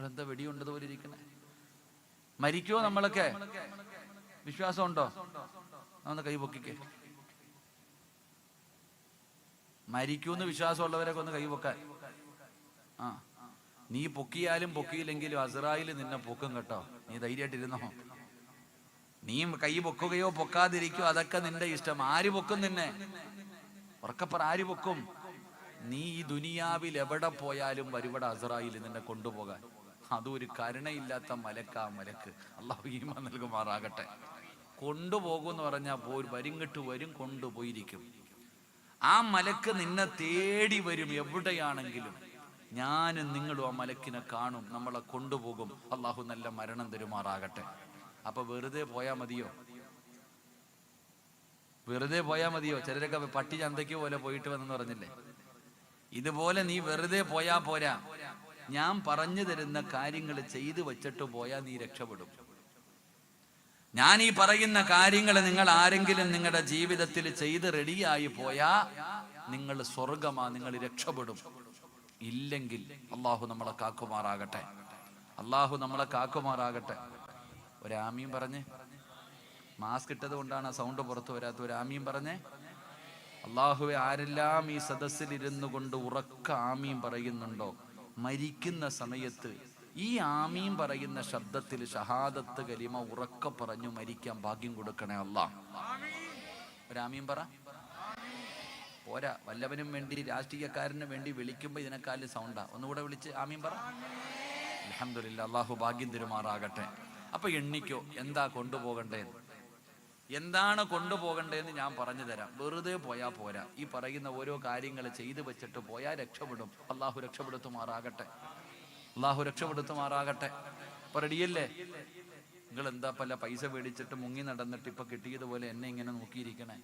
എന്താ വെടിയുണ്ടതുപോലെ ഇരിക്കണേ? മരിക്കുവോ? നമ്മളൊക്കെ വിശ്വാസമുണ്ടോ? ഒന്ന് കൈ പൊക്കിക്കേ. മരിക്കൂന്ന് വിശ്വാസമുള്ളവരൊക്കെ ഒന്ന് കൈ പൊക്കാൻ. ആ, നീ പൊക്കിയാലും പൊക്കിയില്ലെങ്കിലും അസ്രായേൽ നിന്നെ പൊക്കും കേട്ടോ. നീ ധൈര്യമായിട്ടിരുന്നോ. നീ കൈ പൊക്കുകയോ പൊക്കാതിരിക്കോ അതൊക്കെ നിന്റെ ഇഷ്ടം. ആര് പൊക്കും നിന്നെ? ഉറക്കപ്പറ, ആര് പൊക്കും? നീ ഈ ദുനിയാവിൽ എവിടെ പോയാലും വരുവിടെ അസ്രായേൽ നിന്നെ കൊണ്ടുപോകാൻ. അതും ഒരു കരുണയില്ലാത്ത മലക്കാ മലക്ക്. അല്ലാഹു ഈമാൻ നൽകുമാറാകട്ടെ. കൊണ്ടുപോകുമെന്ന് പറഞ്ഞാൽ വരിങ്ങിട്ട് വരും, കൊണ്ടുപോയിരിക്കും. ആ മലക്ക് നിന്നെ തേടി വരും. എവിടെയാണെങ്കിലും ഞാനും നിങ്ങളും ആ മലക്കിനെ കാണും, നമ്മളെ കൊണ്ടുപോകും. അള്ളാഹു നല്ല മരണം തരുമാറാകട്ടെ. അപ്പൊ വെറുതെ പോയാ മതിയോ? വെറുതെ പോയാ മതിയോ? ചിലരൊക്കെ പട്ടി ചന്തയ്ക്ക് പോലെ പോയിട്ട് വന്നെന്ന് പറഞ്ഞില്ലേ, ഇതുപോലെ നീ വെറുതെ പോയാ പോരാ. ഞാൻ പറഞ്ഞു തരുന്ന കാര്യങ്ങൾ ചെയ്തു വെച്ചിട്ട് പോയാ നീ രക്ഷപ്പെടും. ഞാൻ ഈ പറയുന്ന കാര്യങ്ങൾ നിങ്ങൾ ആരെങ്കിലും നിങ്ങളുടെ ജീവിതത്തിൽ ചെയ്ത് റെഡിയായി പോയാ നിങ്ങൾ സ്വർഗമാ, നിങ്ങൾ രക്ഷപ്പെടും. ഇല്ലെങ്കിൽ അള്ളാഹു നമ്മളെ കാക്കുമാറാകട്ടെ. അള്ളാഹു നമ്മളെ കാക്കുമാറാകട്ടെ. ഒരാമീൻ പറഞ്ഞേ. മാസ്ക് ഇട്ടത് കൊണ്ടാണ് ആ സൗണ്ട് പുറത്തു വരാത്ത. ഒരാമീൻ പറഞ്ഞേ. അള്ളാഹുവെ, ആരെല്ലാം ഈ സദസ്സിൽ ഇരുന്നു കൊണ്ട് ഉറക്ക ആമീൻ പറയുന്നുണ്ടോ, മരിക്കുന്ന സമയത്ത് ഈ ആമീൻ പറയുന്ന ശബ്ദത്തിൽ ഷഹാദത്ത് കലിമ ഉറക്ക പറഞ്ഞു മരിക്കാൻ ഭാഗ്യം കൊടുക്കണേ അല്ലാ. ഒരാമീൻ പറ. പോരാ, വല്ലവനും വേണ്ടി രാഷ്ട്രീയക്കാരന് വേണ്ടി വിളിക്കുമ്പോൾ ഇതിനെക്കാളും സൗണ്ടാ. ഒന്നുകൂടെ വിളിച്ച് ആമീൻ പറ. അൽഹംദുലില്ലാ, അല്ലാഹു ഭാഗ്യം തരുമാറാകട്ടെ. അപ്പൊ എണ്ണിക്കോ എന്താ കൊണ്ടുപോകണ്ടേന്ന്, എന്താണ് കൊണ്ടുപോകണ്ടേന്ന് ഞാൻ പറഞ്ഞു തരാം. വെറുതെ പോയാ പോരാ. ഈ പറയുന്ന ഓരോ കാര്യങ്ങൾ ചെയ്തു വെച്ചിട്ട് പോയാൽ രക്ഷപ്പെടും. അള്ളാഹു രക്ഷപ്പെടുത്തുമാറാകട്ടെ. അള്ളാഹു രക്ഷപ്പെടുത്തുമാറാകട്ടെ. അപ്പൊ റെഡിയല്ലേ? നിങ്ങൾ എന്താ പല പൈസ മേടിച്ചിട്ട് മുങ്ങി നടന്നിട്ട് ഇപ്പൊ കിട്ടിയതുപോലെ എന്നെ ഇങ്ങനെ നോക്കിയിരിക്കണേ?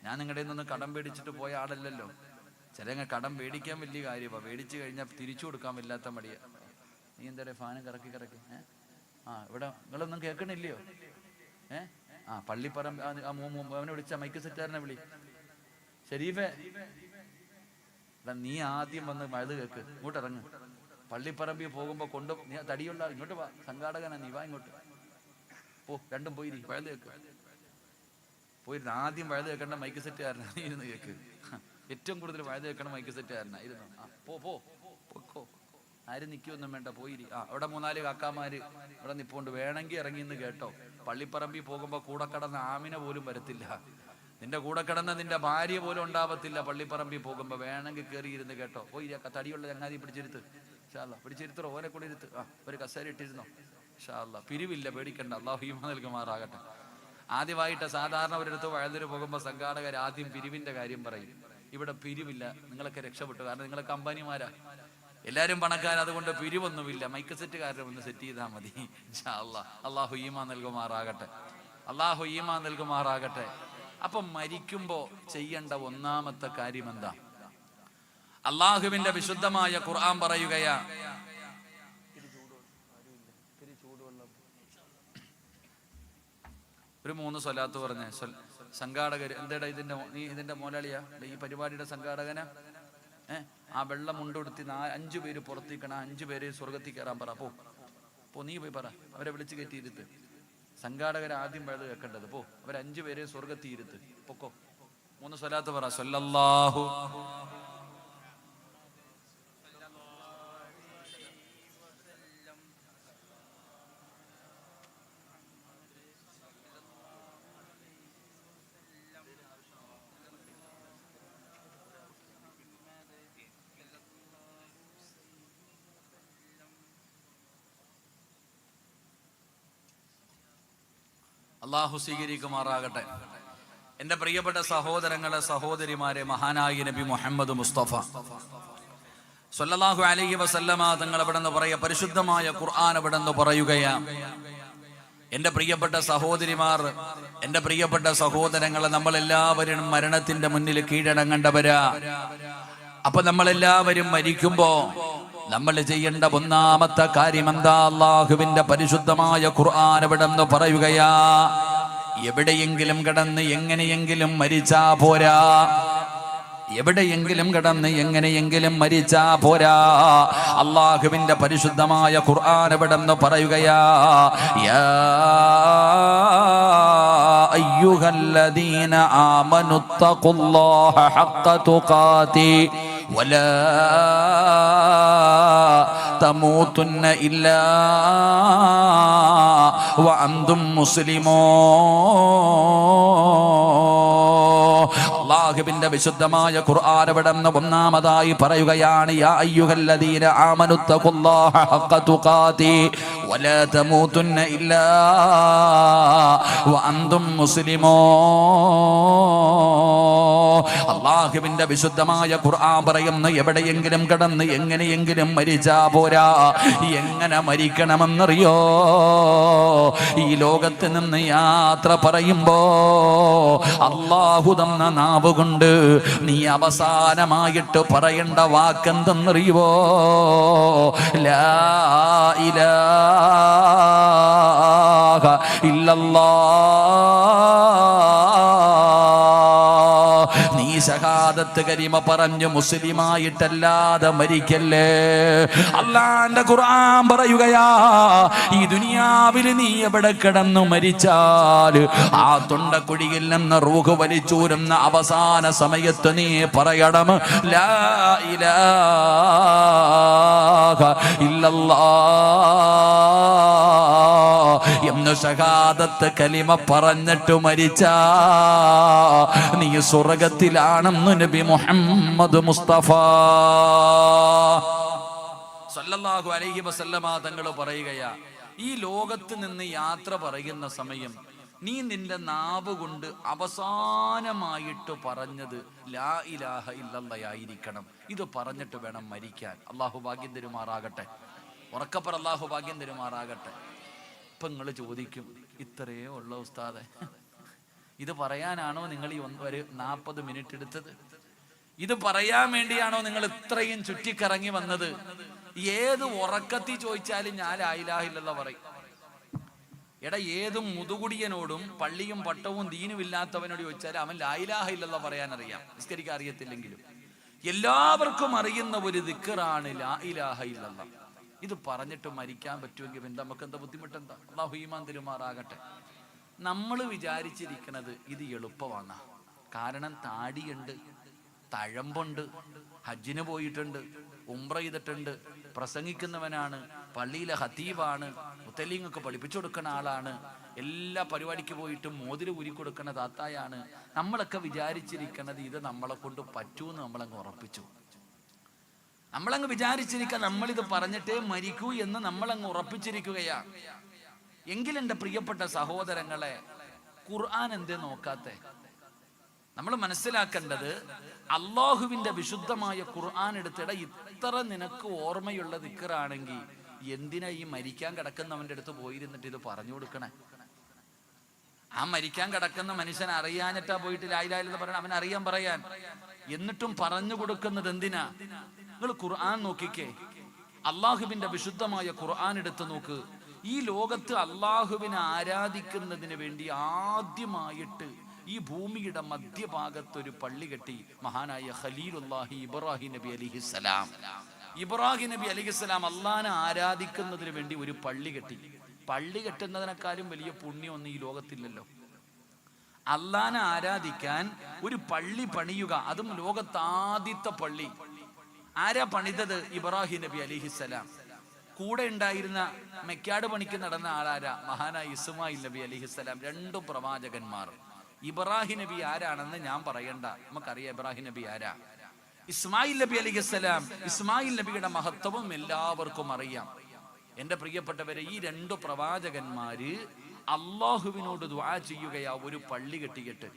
ഞാൻ നിങ്ങളുടെ നിന്ന് കടം മേടിച്ചിട്ട് പോയ ആളല്ലല്ലോ. ചില കടം മേടിക്കാൻ വലിയ കാര്യമാണ്, മേടിച്ചു കഴിഞ്ഞാൽ തിരിച്ചു കൊടുക്കാൻ വല്ലാത്ത മടിയാ. നീ എന്താ ഫാനും കറക്കി കറക്കി ഇവിടെ നിങ്ങളൊന്നും കേൾക്കണില്ലയോ? പള്ളിപ്പറമ്പ് അവനെ വിളിച്ച മൈക്ക് സെറ്റാരനെ വിളി. ഷരീഫേ, നീ ആദ്യം വന്ന് മഴ കേക്ക്, ഇങ്ങോട്ട് ഇറങ്ങ്. പള്ളിപ്പറമ്പിൽ പോകുമ്പോ നീ തടിയുള്ള ഇങ്ങോട്ട് വാ, സംഘാടകനാ, നീ വാ ഇങ്ങോട്ട് പോ. രണ്ടും പോയിരി, വഴുത കേക്ക്. പോയിരുന്നു ആദ്യം വഴുത കേൾക്കേണ്ട മൈക്ക് സെറ്റുകാരനാ, നീ ഇരുന്ന് കേക്ക്. ഏറ്റവും കൂടുതൽ വഴുത കേൾക്കണ മൈക്ക് സെറ്റുകാരനാ. ഇരുന്നു പോ. ആരും നിൽക്കൊന്നും വേണ്ട, പോയിരി. അവിടെ 3-4 കാക്കാമാര് ഇവിടെ നിപ്പോണ്ട്, വേണമെങ്കിൽ ഇറങ്ങി നിന്ന് കേട്ടോ. പള്ളിപ്പറമ്പിൽ പോകുമ്പോ കൂടെ കടന്ന ആമിന പോലും വരത്തില്ല, നിന്റെ കൂടെ കിടന്ന നിന്റെ ഭാര്യ പോലും ഉണ്ടാവത്തില്ല. പള്ളിപ്പറമ്പിൽ പോകുമ്പോ വേണമെങ്കിൽ കയറിയിരുന്ന് കേട്ടോ. പോയി തടിയുള്ള ചങ്ങാതി പിടിച്ചിരുത്ത്. ഇൻഷാ അല്ലാഹ് പിടിച്ചിരുത്തോ, ഓനെ കൂടെ ഇരുത്ത്. ഒരു കസേര ഇട്ടിരുന്നോ. ഇൻഷാ അല്ലാഹ് പിരിവില്ല, പേടിക്കണ്ട. അല്ലാഹു ഈമാൻ നൽകുമാറാകട്ടെ. ആദ്യമായിട്ട് സാധാരണ ഒരിടത്ത് വഴുതിന് പോകുമ്പോൾ സംഘാടകർ ആദ്യം പിരിവിന്റെ കാര്യം പറയും. ഇവിടെ പിരിവില്ല, നിങ്ങളൊക്കെ രക്ഷപ്പെട്ടു. കാരണം നിങ്ങളൊക്കെ അംബാനിമാരാ, എല്ലാരും പണക്കാർ, അതുകൊണ്ട് പിരിവൊന്നുമില്ല. മൈക്ക് സെറ്റുകാരനെ ഒന്ന് സെറ്റ് ചെയ്താൽ മതി. ഇൻഷാ അല്ലാഹ്. അല്ലാഹു ഈമാൻ നൽകുമാറാകട്ടെ. അല്ലാഹു ഈമാൻ നൽകുമാറാകട്ടെ. അപ്പം മരിക്കുമ്പോ ചെയ്യേണ്ട ഒന്നാമത്തെ കാര്യം എന്താ? അള്ളാഹുവിന്റെ വിശുദ്ധമായ ഖുർആൻ പറയുകയാ, ഒരു 3 സ്വലാത്ത് പറഞ്ഞ സംഘാടകർ. എന്താടാ ഇതിന്റെ മോലാളിയാ, ഈ പരിപാടിയുടെ സംഘാടകനാ? ആ വെള്ളം മുണ്ടെടുത്തി 5 പേര് പുറത്തേക്കണം, 5 പേര് സ്വർഗത്തിൽ കയറാൻ പറ. പോ നീ പോയി പറ, അവരെ വിളിച്ച് കയറ്റിയിരുത്ത്. സംഘാടകർ ആദ്യം വേദ കേൾക്കേണ്ടത്. പോ, അവർ 5 പേരെ സ്വർഗത്തീരുത്ത്, പൊക്കോ. 3 സ്വലാത്ത് പറ. സല്ലല്ലാഹു അള്ളാഹു സ്വീകരിക്കുമാറാകട്ടെ. എൻ്റെ പ്രിയപ്പെട്ട സഹോദരങ്ങളെ, സഹോദരിമാരെ, മഹാനായ നബി മുഹമ്മദ് മുസ്തഫ സ്വല്ലല്ലാഹു അലൈഹി വസല്ലമ തങ്ങൾ അവിടെ നിന്ന് പറയുക, പരിശുദ്ധമായ ഖുർആൻ അവിടെ നിന്ന് പറയുകയാണ്. എൻ്റെ പ്രിയപ്പെട്ട സഹോദരിമാർ, എൻ്റെ പ്രിയപ്പെട്ട സഹോദരങ്ങളെ, നമ്മളെല്ലാവരും മരണത്തിന്റെ മുന്നിൽ കീഴടങ്ങേണ്ടവരാ. അപ്പൊ നമ്മളെല്ലാവരും മരിക്കുമ്പോ നമ്മൾ ചെയ്യേണ്ട ഒന്നാമത്തെ കാര്യം എന്താ? അള്ളാഹുവിന്റെ പരിശുദ്ധമായ ഖുർആൻ അവിടെ നിന്ന് പറയുകയാ, എവിടെയെങ്കിലും കിടന്ന് എങ്ങനെയെങ്കിലും മരിച്ചാ പോരാ. എവിടെയെങ്കിലും കിടന്ന് എങ്ങനെയെങ്കിലും മരിച്ചാ പോരാ. അള്ളാഹുവിന്റെ പരിശുദ്ധമായ ഖുർആൻ അവിടെ നിന്ന് പറയുകയാ, യാ അയ്യുഹല്ലദീന ആമനുത്തഖുല്ലാഹ ഹഖ്ക തുഖാതി വലാ തമൂതുന്ന ഇല്ലാ വഅൻതും മുസ്ലിമൂൻ. അല്ലാഹുവിന്റെ വിശുദ്ധമായ ഖുർആൻ അവിടെ നിന്ന് ഒന്നാമതായി പറയുകയാണ്, യാ അയ്യുഹല്ലദീന ആമനുത്തഖുല്ലാഹ ഹഖ്ക തുഖാതി വലാ തമൂതുന്ന ഇല്ലാ വഅൻതും മുസ്ലിമൂൻ. അല്ലാഹുവിന്റെ വിശുദ്ധമായ ഖുർആൻ പറയുന്നു, എവിടെയെങ്കിലും കിടന്ന് എങ്ങനെയെങ്കിലും മരിച്ചാ പോരാ. എങ്ങനെ മരിക്കണമെന്നറിയോ? ഈ ലോകത്ത് നിന്ന് യാത്ര പറയുമ്പോ അല്ലാഹു തന്ന നാവ് കൊണ്ട് നീ അവസാനമായിട്ട് പറയേണ്ട വാക്കെന്തെന്നറിയുവോ? ലാ ഇലാഹ ഇല്ലല്ലാഹ്. നീ ശഹാദത്ത് കലിമ പറഞ്ഞു മുസ്ലിമായിട്ടല്ലാതെ മരിക്കല്ലേ. അല്ലാഹുവിന്റെ ഖുർആൻ പറയുകയാ, ഈ ദുനിയാവിൽ നീ എവിടെ കിടന്നു മരിച്ചാൽ ആ തൊണ്ടക്കുഴിയിൽ നിന്ന് റൂഹ് വലിച്ചൂരുന്ന അവസാന സമയത്ത് നീ പറയണം, ലാ ഇലാഹ ഇല്ലല്ലാഹ് എന്ന് ശഹാദത്ത് കലിമ പറഞ്ഞിട്ട് മരിച്ചാ നീ സ്വർഗത്തിലാണെന്ന് നബി മുഹമ്മദ് മുസ്തഫ സല്ലല്ലാഹു അലൈഹി വസല്ലമ തങ്ങൾ പറയുകയാ, ഈ ലോകത്ത് നിന്ന് യാത്ര പറയുന്ന സമയം നീ നിന്റെ നാവ് കൊണ്ട് അവസാനമായിട്ട് പറഞ്ഞത് ലാ ഇലാഹ ഇല്ലല്ലാഹ്. ഇത് പറഞ്ഞിട്ട് വേണം മരിക്കാൻ. അള്ളാഹു ഭാഗ്യം തരുമാറാകട്ടെ. ഉറക്കപ്പറ, അള്ളാഹു ഭാഗ്യം തരുമാറാകട്ടെ. ഇപ്പൊ നിങ്ങൾ ചോദിക്കും, ഇത്രയേ ഉള്ള ഉസ്താദെ, ഇത് പറയാനാണോ നിങ്ങൾ ഈ 40 മിനിറ്റ് എടുത്തത്? ഇത് പറയാൻ വേണ്ടിയാണോ നിങ്ങൾ ഇത്രയും ചുറ്റിക്കറങ്ങി വന്നത്? ഏത് ഉറക്കത്തിൽ ചോദിച്ചാലും ഞാൻ ലാ ഇലാഹ ഇല്ലല്ലാഹ് പറയും. എടാ, ഏതും മുതുകുടിയനോടും പള്ളിയും പട്ടവും ദീനും ഇല്ലാത്തവനോട് ചോദിച്ചാൽ അവൻ ലാ ഇലാഹ ഇല്ലല്ലാഹ് പറയാൻ അറിയാം, നിസ്കരിക്കാൻ അറിയത്തില്ലെങ്കിലും. എല്ലാവർക്കും അറിയുന്ന ഒരു ദിക്റാണ് ലാ ഇലാഹ ഇല്ലല്ലാഹ്. ഇത് പറഞ്ഞിട്ട് മരിക്കാൻ പറ്റുമെങ്കിൽ നമുക്ക് എന്താ ബുദ്ധിമുട്ടെന്താ? അല്ലാഹു ഈമാൻ തരുമാറാകട്ടെ. നമ്മൾ വിചാരിച്ചിരിക്കുന്നത് ഇത് എളുപ്പമാണ്. കാരണം താടിയുണ്ട്, തഴമ്പുണ്ട്, ഹജ്ജിന് പോയിട്ടുണ്ട്, ഉംറ ചെയ്തിട്ടുണ്ട്, പ്രസംഗിക്കുന്നവനാണ്, പള്ളിയിലെ ഹതീബാണ്, മുത്തല്ലിങ്ങൾക്ക് പഠിപ്പിച്ചു കൊടുക്കുന്ന ആളാണ്, എല്ലാ പരിപാടിക്ക് പോയിട്ടും മോതിര ഊരി കൊടുക്കുന്ന താത്തായാണ്. നമ്മളൊക്കെ വിചാരിച്ചിരിക്കുന്നത് ഇത് നമ്മളെ കൊണ്ട് പറ്റൂന്ന് നമ്മളങ്ങ് ഉറപ്പിച്ചു. നമ്മളങ്ങ് വിചാരിച്ചിരിക്കുക നമ്മളിത് പറഞ്ഞിട്ടേ മരിക്കൂ എന്ന് നമ്മളങ്ങ് ഉറപ്പിച്ചിരിക്കുകയാ. എങ്കിലെന്റെ പ്രിയപ്പെട്ട സഹോദരങ്ങളെ, ഖുർആൻ എന്തേ നോക്കാത്തെ? നമ്മൾ മനസ്സിലാക്കേണ്ടത്, അള്ളാഹുവിന്റെ വിശുദ്ധമായ ഖുർആൻ എടുത്തിട ഇത്ര നിനക്ക് ഓർമ്മയുള്ള ദിക്റാണെങ്കിൽ എന്തിനാ ഈ മരിക്കാൻ കിടക്കുന്നവന്റെ അടുത്ത് പോയിരുന്നിട്ട് ഇത് പറഞ്ഞു കൊടുക്കണേ? ആ മരിക്കാൻ കിടക്കുന്ന മനുഷ്യൻ അറിയാനിട്ടാ പോയിട്ട് ലാ ഇലാഹ ഇല്ലല്ലാഹ് പറയണം, അവൻ അറിയാൻ പറയാൻ. എന്നിട്ടും പറഞ്ഞു കൊടുക്കുന്നത് എന്തിനാ? നിങ്ങൾ ഖുർആൻ നോക്കിക്കേ, അള്ളാഹുവിന്റെ വിശുദ്ധമായ ഖുർആൻ എടുത്ത് നോക്ക്. ഈ ലോകത്ത് അള്ളാഹുവിനെ ആരാധിക്കുന്നതിന് വേണ്ടി ആദ്യമായിട്ട് ഈ ഭൂമിയുടെ മധ്യഭാഗത്തൊരു പള്ളി കെട്ടി മഹാനായ ഖലീലുല്ലാഹി ഇബ്രാഹിം നബി അലിഹിസ്സലാം. ഇബ്രാഹിം നബി അലിഹിസ്സലാം അള്ളാഹിനെ ആരാധിക്കുന്നതിന് വേണ്ടി ഒരു പള്ളി കെട്ടി. പള്ളി കെട്ടുന്നതിനേക്കാളും വലിയ പുണ്യമൊന്നും ഈ ലോകത്തില്ലല്ലോ. അള്ളാനെ ആരാധിക്കാൻ ഒരു പള്ളി പണിയുക, അതും ലോകത്താദ്യത്തെ പള്ളി. ആരാ പണിതത്? ഇബ്രാഹിം നബി അലിഹിസ്സലാം. കൂടെ ഉണ്ടായിരുന്ന മെക്കാട് പണിക്ക് നടന്ന ആളാരാ? മഹാനായ ഇസ്മായിൽ നബി അലിഹിസ്സലാം. രണ്ടും പ്രവാചകന്മാർ. ഇബ്രാഹിം നബി ആരാണെന്ന് ഞാൻ പറയണ്ട, നമുക്കറിയാം ഇബ്രാഹിം നബി ആരാ. ഇസ്മായിൽ നബി അലിഹിസ്സലാം, ഇസ്മായിൽ നബിയുടെ മഹത്വവും എല്ലാവർക്കും അറിയാം. എന്റെ പ്രിയപ്പെട്ടവരെ, ഈ രണ്ടു പ്രവാചകന്മാര് അള്ളാഹുവിനോട് ദുആ ചെയ്യുകയാ, ഒരു പള്ളി കെട്ടിയിട്ട്.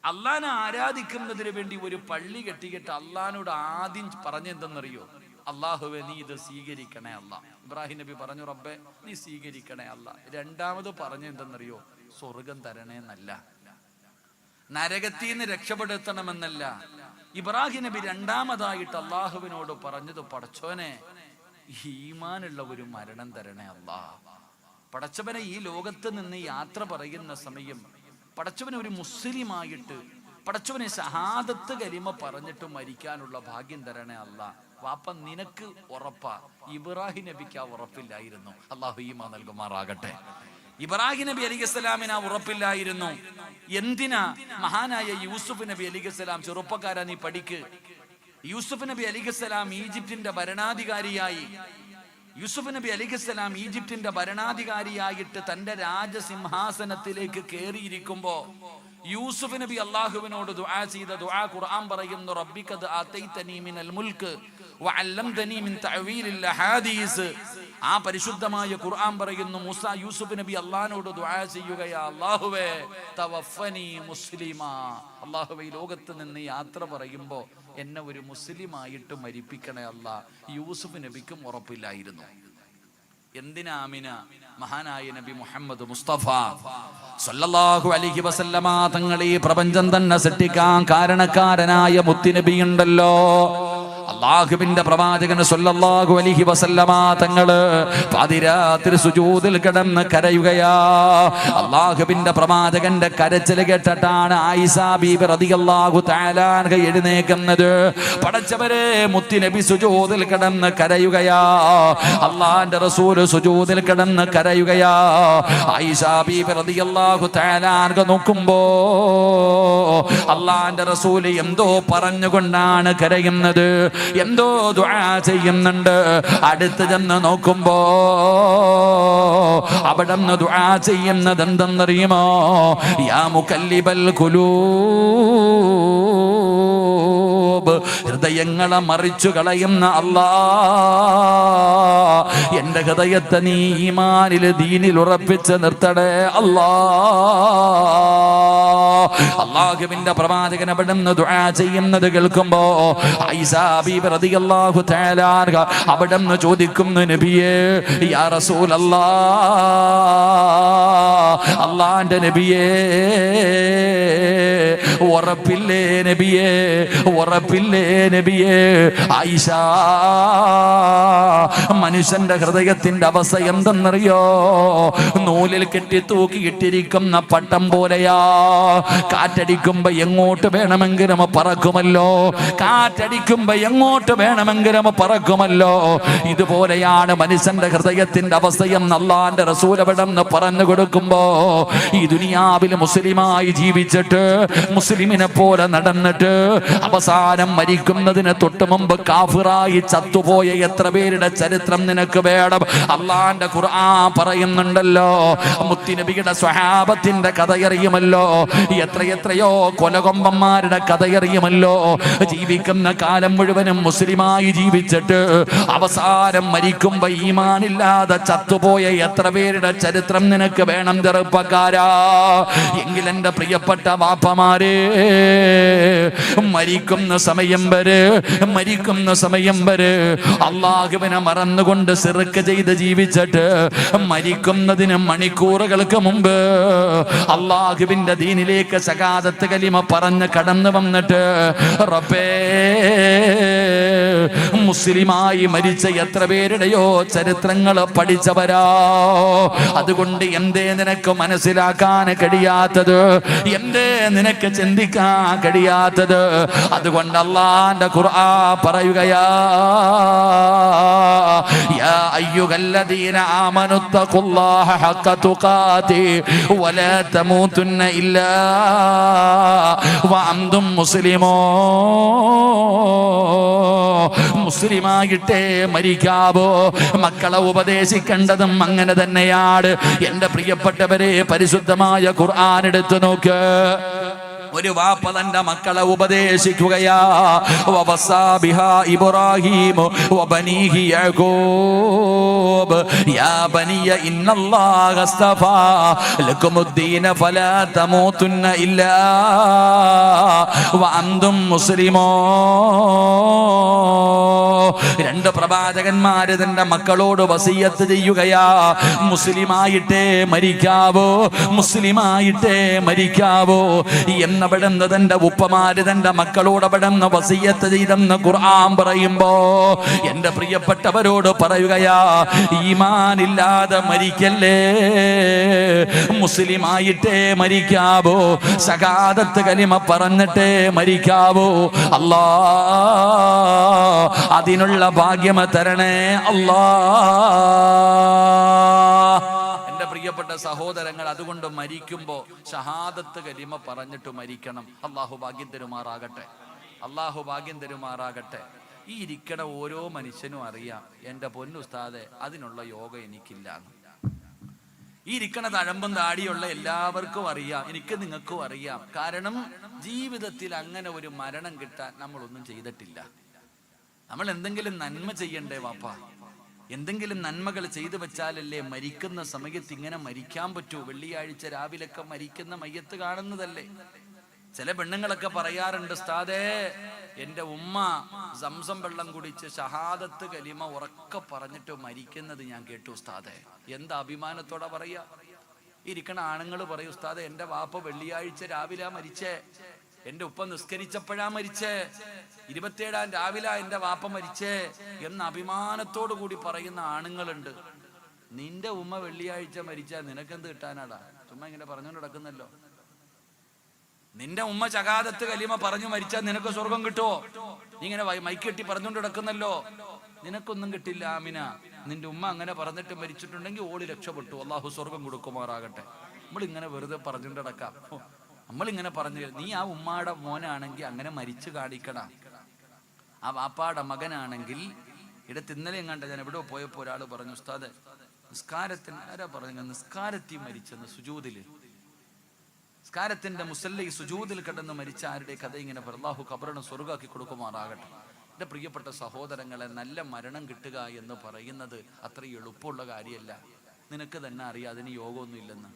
അള്ളാനെ ആരാധിക്കുന്നതിന് വേണ്ടി ഒരു പള്ളി കെട്ടിയിട്ട് അള്ളഹാനോട് ആദ്യം പറഞ്ഞെന്തെന്നറിയോ? അള്ളാഹുവെ നീ ഇത് സ്വീകരിക്കണേ അല്ല. ഇബ്രാഹിം നബി പറഞ്ഞു, റബ്ബെ നീ സ്വീകരിക്കണേ അല്ല. രണ്ടാമത് പറഞ്ഞെന്തെന്നറിയോ? സ്വർഗം തരണേന്നല്ല, നരകത്തിൽ നിന്ന് രക്ഷപ്പെടുത്തണമെന്നല്ല. ഇബ്രാഹിം നബി രണ്ടാമതായിട്ട് അള്ളാഹുവിനോട് പറഞ്ഞത്, പടച്ചോനെ ഈമാനുള്ള ഒരു മരണം തരണേ അല്ലാ. പടച്ചവനെ ഈ ലോകത്ത് നിന്ന് യാത്ര പറയുന്ന സമയം പടച്ചവനെ ഒരു മുസ്ലിമായിട്ട് പടച്ചവനെ ഷഹാദത്ത് കലിമ പറഞ്ഞിട്ട് മരിക്കാനുള്ള ഭാഗ്യം തരണേ അല്ലാ. വാപ്പ നിനക്ക് ഉറപ്പാ, ഇബ്രാഹിം നബിക്ക് ആ ഉറപ്പില്ലായിരുന്നു. അള്ളാഹു ഈമാൻ നൽകുമാറാകട്ടെ. ഇബ്രാഹിം നബി അലിഹിസ്സലാമിന് ആ ഉറപ്പില്ലായിരുന്നു. എന്തിനാ? മഹാനായ യൂസുഫ് നബി അലിഹിസ്സലാം, ചെറുപ്പക്കാരാ നീ പഠിക്ക്. യൂസുഫ് നബി അലിഹിസ്സലാം ഈജിപ്തിന്റെ ഭരണാധികാരിയായി. യൂസുഫ് നബി അലിഹിസ്സലാം ഈജിപ്തിന്റെ ഭരണാധികാരിയായിട്ട് തന്റെ രാജസിംഹാസനത്തിലേക്ക് കയറിയിരിക്കുമ്പോ യൂസുഫ് നബി അള്ളാഹുവിനോട് ദുആ ചെയ്ത ദുആ ഖുർആൻ പറയുന്നു, റബ്ബിഖദ് ആതൈതനി മിനൽ മുൽക്ക് വഅല്ലംതനി മിൻ തഅവീലിൽ അഹാദീസ്. ആ പരിശുദ്ധമായ ഖുർആൻ പറയുന്നു, യൂസുഫ് നബി അള്ളാഹിനോട് ദുആ ചെയ്യുകയാ, അല്ലാഹുവേ തവഫനി മുസ്ലിമാ. അല്ലാഹുവേ ഈ ലോകത്ത് നിന്ന് യാത്ര പറയുമ്പോ എന്നെ ഒരു മുസ്ലിമായിട്ട് മരിപ്പിക്കണേ അല്ലാ. യൂസുഫ് നബിക്കും ഉറപ്പില്ലായിരുന്നു. എന്തിനാ ആമിന? മഹാനായ നബി മുഹമ്മദ് മുസ്തഫ സല്ലല്ലാഹു അലൈഹി വസല്ലമ തങ്ങൾ ഈ പ്രപഞ്ചം തന്നെ സൃഷ്ടിക്കാൻ കാരണക്കാരനായ മുത്തുനബിയുണ്ടല്ലോ, അള്ളാഹുവിന്റെ പ്രവാചകൻ സല്ലല്ലാഹു അലൈഹി വസല്ലമ തങ്ങള് പാതിരാത്രി സുജൂദിൽ കിടന്ന് കരയുകയാ. അള്ളാഹുവിന്റെ പ്രവാചകന്റെ കരച്ചിൽ കേട്ടിട്ടാണ് ആയിഷ ബീബി റളിയല്ലാഹു തആല അൻഹ എഴുന്നേക്കുന്നത്. പടച്ചവരെ, മുത്തുനബി സുജൂദിൽ കിടന്ന് കരയുകയാ. അള്ളാഹുവിന്റെ റസൂൽ സുജൂദിൽ കിടന്ന് കരയുകയാ. ആയിഷ ബീബി റളിയല്ലാഹു തആല അൻഹ നോക്കുമ്പോ അള്ളാഹുവിന്റെ റസൂൽ എന്തോ പറഞ്ഞുകൊണ്ടാണ് കരയുന്നത്, എന്തോ ദുആ ചെയ്യുന്നുണ്ട്. അടുത്ത് ചെന്ന് നോക്കുമ്പോ അവിടെ നിന്ന് ദുആ ചെയ്യുന്നത് എന്തെന്നറിയുമോ? യാ മുകല്ലിബൽ ഖുലൂബ്, ഹൃദയങ്ങളെ മറിച്ചു കളയുന്ന അല്ലാ, എന്റെ ഹൃദയത്തെ നീ ഈമാനിൽ ദീനിൽ ഉറപ്പിച്ച് നിർത്തണേ അല്ലാ. അള്ളാഹുവിന്റെ പ്രവാചകൻ അവിടെ നിന്ന് ദുആ ചെയ്യുന്നത് കേൾക്കുമ്പോ ആയിഷ ബീബി റളിയല്ലാഹു തആല അൻഹ അവിടെ നിന്ന് ചോദിക്കുന്നു, നബിയേ, യാ റസൂലല്ലാഹ്, അല്ലാഹുവിന്റെ നബിയേ, ഉറപ്പില്ലേ നബിയേ, ഉറപ്പില്ലേ നബിയേ? ആയിഷ, മനുഷ്യന്റെ ഹൃദയത്തിന്റെ അവസ്ഥ എന്തെന്നറിയോ? നൂലിൽ കെട്ടി തൂക്കിയിട്ടിരിക്കുന്ന പട്ടം പോലെയാ. കാറ്റടിക്കുമ്പോ എങ്ങോട്ട് വേണമെങ്കിലും പറക്കുമല്ലോ, കാറ്റടിക്കുമ്പോ എങ്ങോട്ട് വേണമെങ്കിലും പറക്കുമല്ലോ. ഇതുപോലെയാണ് മനുഷ്യന്റെ ഹൃദയത്തിന്റെ അവസ്ഥയെന്ന് അല്ലാഹുവിന്റെ റസൂൽ അവിടെന്ന് പറഞ്ഞു കൊടുക്കുമ്പോ, ഈ ദുനിയാവിൽ മുസ്ലിമായി ജീവിച്ചിട്ട് മുസ്ലിമിനെ പോലെ നടന്നിട്ട് അവസാനം മരിക്കുന്നതിന് തൊട്ട് മുമ്പ് കാഫിറായി ചത്തുപോയ എത്ര പേരുടെ ചരിത്രം നിനക്ക് വേണം? അല്ലാഹുവിന്റെ ഖുർആൻ പറയുന്നുണ്ടല്ലോ, മുത്തുനബിയുടെ സ്വഹാബത്തിന്റെ കഥയറിയുമല്ലോ, എത്രയെത്രയോ കൊലകൊമ്പന്മാരുടെ കഥയറിയുമല്ലോ. ജീവിക്കുന്ന കാലം മുഴുവനും മുസ്ലിമായി ജീവിച്ചിട്ട് അവസാനം മരിക്കുമ്പോ ഈമാനില്ലാതെ ചത്തുപോയ എത്ര പേരുടെ ചരിത്രം നിനക്ക് വേണം ചെറുപ്പക്കാരാ? എങ്കിലെന്റെ പ്രിയപ്പെട്ട വാപ്പമാരെ, മരിക്കുന്ന സമയം വരെ അള്ളാഹുവിനെ മറന്നുകൊണ്ട് സിറുക്ക് ചെയ്ത് ജീവിച്ചിട്ട് മരിക്കുന്നതിന് മണിക്കൂറുകൾക്ക് മുമ്പ് അള്ളാഹുവിന്റെ ദീനിലേക്ക് ശഹാദത്ത് കലിമ പറഞ്ഞ് കടന്നു വന്നിട്ട്, റബ്ബേ മുസ്ലിമായി മരിച്ച എത്ര പേരുടെയോ ചരിത്രങ്ങൾ പഠിച്ചവരാ. അതുകൊണ്ട് എന്തേ നിനക്ക് മനസ്സിലാക്കാൻ കഴിയാത്തത്? എന്തേ നിനക്ക് ചിന്തിക്കാൻ കഴിയാത്തത്? അതുകൊണ്ട് അല്ലാഹുവിന്റെ ഖുർആൻ പറയുകയാ, യാ അയ്യുഹല്ലദീന ആമനു തഖുല്ലാഹ ഹഖ തുഖാതി വലാ തമൂതുന്ന ഇല്ലാ വഅൻതും മുസ്ലിമായിട്ടേ മരിക്കാവോ. മക്കളെ ഉപദേശിക്കേണ്ടതും അങ്ങനെ തന്നെയാണ്. എന്റെ പ്രിയപ്പെട്ടവരെ, പരിശുദ്ധമായ ഖുർആൻ എടുത്തു നോക്ക്. ഒരു വാപ്പ തന്റെ മക്കളെ ഉപദേശിക്കുകയാ. വവസാ ബിഹാ ഇബ്രാഹീം വബനീഹി യഅഖൂബ് യാ ബനിയ ഇന്നല്ലാഹ അസ്തഫാ ലകുമുദ്ദീന ഫലാ തമൂതുന്ന ഇല്ലാ വഅൻതും മുസ്ലിമൂൻ. രണ്ട് പ്രവാചകന്മാര് തന്റെ മക്കളോട് വസിയത്ത് ചെയ്യുകയാ, മുസ്ലിമായിട്ടേ മരിക്കാവോ, മുസ്ലിമായിട്ടേ മരിക്കാവോ എന്നവിടുന്ന് തന്റെ ഉപ്പമാര് തന്റെ മക്കളോട് അവിടുന്ന് വസിയത്ത് ചെയ്തെന്ന് ഖുർആൻ പറയുമ്പോ എന്റെ പ്രിയപ്പെട്ടവരോട് പറയുകയാ, ഈമാനില്ലാതെ മരിക്കല്ലേ, മുസ്ലിമായിട്ടേ മരിക്കാവോ, ശഹാദത്ത് കലിമ പറഞ്ഞിട്ടേ മരിക്കാവോ. അല്ലാ അതിനുള്ള ഭാഗ്യം തരണേ അല്ലാ. എന്റെ പ്രിയപ്പെട്ട സഹോദരങ്ങൾ, അതുകൊണ്ട് മരിക്കുമ്പോ ഷഹാദത്ത് കലിമ പറഞ്ഞിട്ട് മരിക്കണം. അള്ളാഹു ഭാഗ്യം തരുമാറാകട്ടെ, അള്ളാഹു ഭാഗ്യം തരുമാറാകട്ടെ. ഈ ഇരിക്കണ ഓരോ മനുഷ്യനും അറിയാം, എൻ്റെ പൊന്നുസ്താദെ അതിനുള്ള യോഗ എനിക്കില്ല. ഈ ഇരിക്കണ തഴമ്പും താടിയുള്ള എല്ലാവർക്കും അറിയാം, എനിക്ക് നിങ്ങൾക്കും അറിയാം. കാരണം ജീവിതത്തിൽ അങ്ങനെ ഒരു മരണം കിട്ടാൻ നമ്മളൊന്നും ചെയ്തിട്ടില്ല. നമ്മൾ എന്തെങ്കിലും നന്മ ചെയ്യണ്ടേ വാപ്പ? എന്തെങ്കിലും നന്മകൾ ചെയ്തു വെച്ചാലല്ലേ മരിക്കുന്ന സമയത്ത് ഇങ്ങനെ മരിക്കാൻ പറ്റൂ. വെള്ളിയാഴ്ച രാവിലൊക്കെ മരിക്കുന്ന മയ്യത്ത് കാണുന്നതല്ലേ. ചില പെണ്ണുങ്ങളൊക്കെ പറയാറുണ്ട്, ഉസ്താദേ എൻ്റെ ഉമ്മ സംസം വെള്ളം കുടിച്ച് ഷഹാദത്ത് കലിമ ഉറക്കെ പറഞ്ഞിട്ട് മരിക്കുന്നത് ഞാൻ കേട്ടു ഉസ്താദേ. എന്താ അഭിമാനത്തോടെ പറയാ? ഇരിക്കണ ആണുങ്ങൾ പറയും, ഉസ്താദേ എൻ്റെ വാപ്പ വെള്ളിയാഴ്ച രാവിലെ മരിച്ചേ, എൻ്റെ ഉപ്പ നിസ്കരിച്ചപ്പോഴാ മരിച്ചേ, 27-ാം രാവിലെ എൻ്റെ വാപ്പ മരിച്ചേ എന്ന് അഭിമാനത്തോടു കൂടി പറയുന്ന ആണുങ്ങളുണ്ട്. നിന്റെ ഉമ്മ വെള്ളിയാഴ്ച മരിച്ചാൽ നിനക്കെന്ത് കിട്ടാനാടാ? ചുമ്മാ ഇങ്ങനെ പറഞ്ഞുകൊണ്ട് നടക്കുന്നല്ലോ. നിന്റെ ഉമ്മ ശഹാദത്ത് കലിമ പറഞ്ഞു മരിച്ചാൽ നിനക്ക് സ്വർഗം കിട്ടുമോ? നീ ഇങ്ങനെ മൈക്കെട്ടി പറഞ്ഞുകൊണ്ട് നടക്കുന്നല്ലോ, നിനക്കൊന്നും കിട്ടില്ല ആമിന. നിന്റെ ഉമ്മ അങ്ങനെ പറഞ്ഞിട്ട് മരിച്ചിട്ടുണ്ടെങ്കിൽ ഓടി രക്ഷപ്പെട്ടു, അള്ളാഹു സ്വർഗം കൊടുക്കുമാറാകട്ടെ. നമ്മളിങ്ങനെ വെറുതെ പറഞ്ഞുകൊണ്ട് നടക്കാം. നമ്മളിങ്ങനെ പറഞ്ഞു, നീ ആ ഉമ്മാടെ മോനാണെങ്കിൽ അങ്ങനെ മരിച്ചു കാണിക്കണ. ആ വാപ്പാടെ മകനാണെങ്കിൽ ഇന്നലെ എങ്ങാണ്ട് ഞാൻ എവിടെ പോയപ്പോ ഒരാൾ പറഞ്ഞു, ഉസ്താദ് നിസ്കാരത്തിന് ആരാ പറഞ്ഞു, നിസ്കാരത്തിൽ മരിച്ചെന്ന്, സുജൂദില് നിസ്കാരത്തിന്റെ മുസല്ലി സുജൂദിൽ കിടന്ന് മരിച്ച ആരുടെ കഥ ഇങ്ങനെ അല്ലാഹു ഖബറിനെ സ്വർഗ്ഗാക്കി കൊടുക്കുമാറാകട്ടെ. എൻ്റെ പ്രിയപ്പെട്ട സഹോദരങ്ങളെ, നല്ല മരണം കിട്ടുക എന്ന് പറയുന്നത് അത്ര എളുപ്പമുള്ള കാര്യമല്ല. നിനക്ക് തന്നെ അറിയാം അതിന് യോഗമൊന്നും ഇല്ലെന്ന്,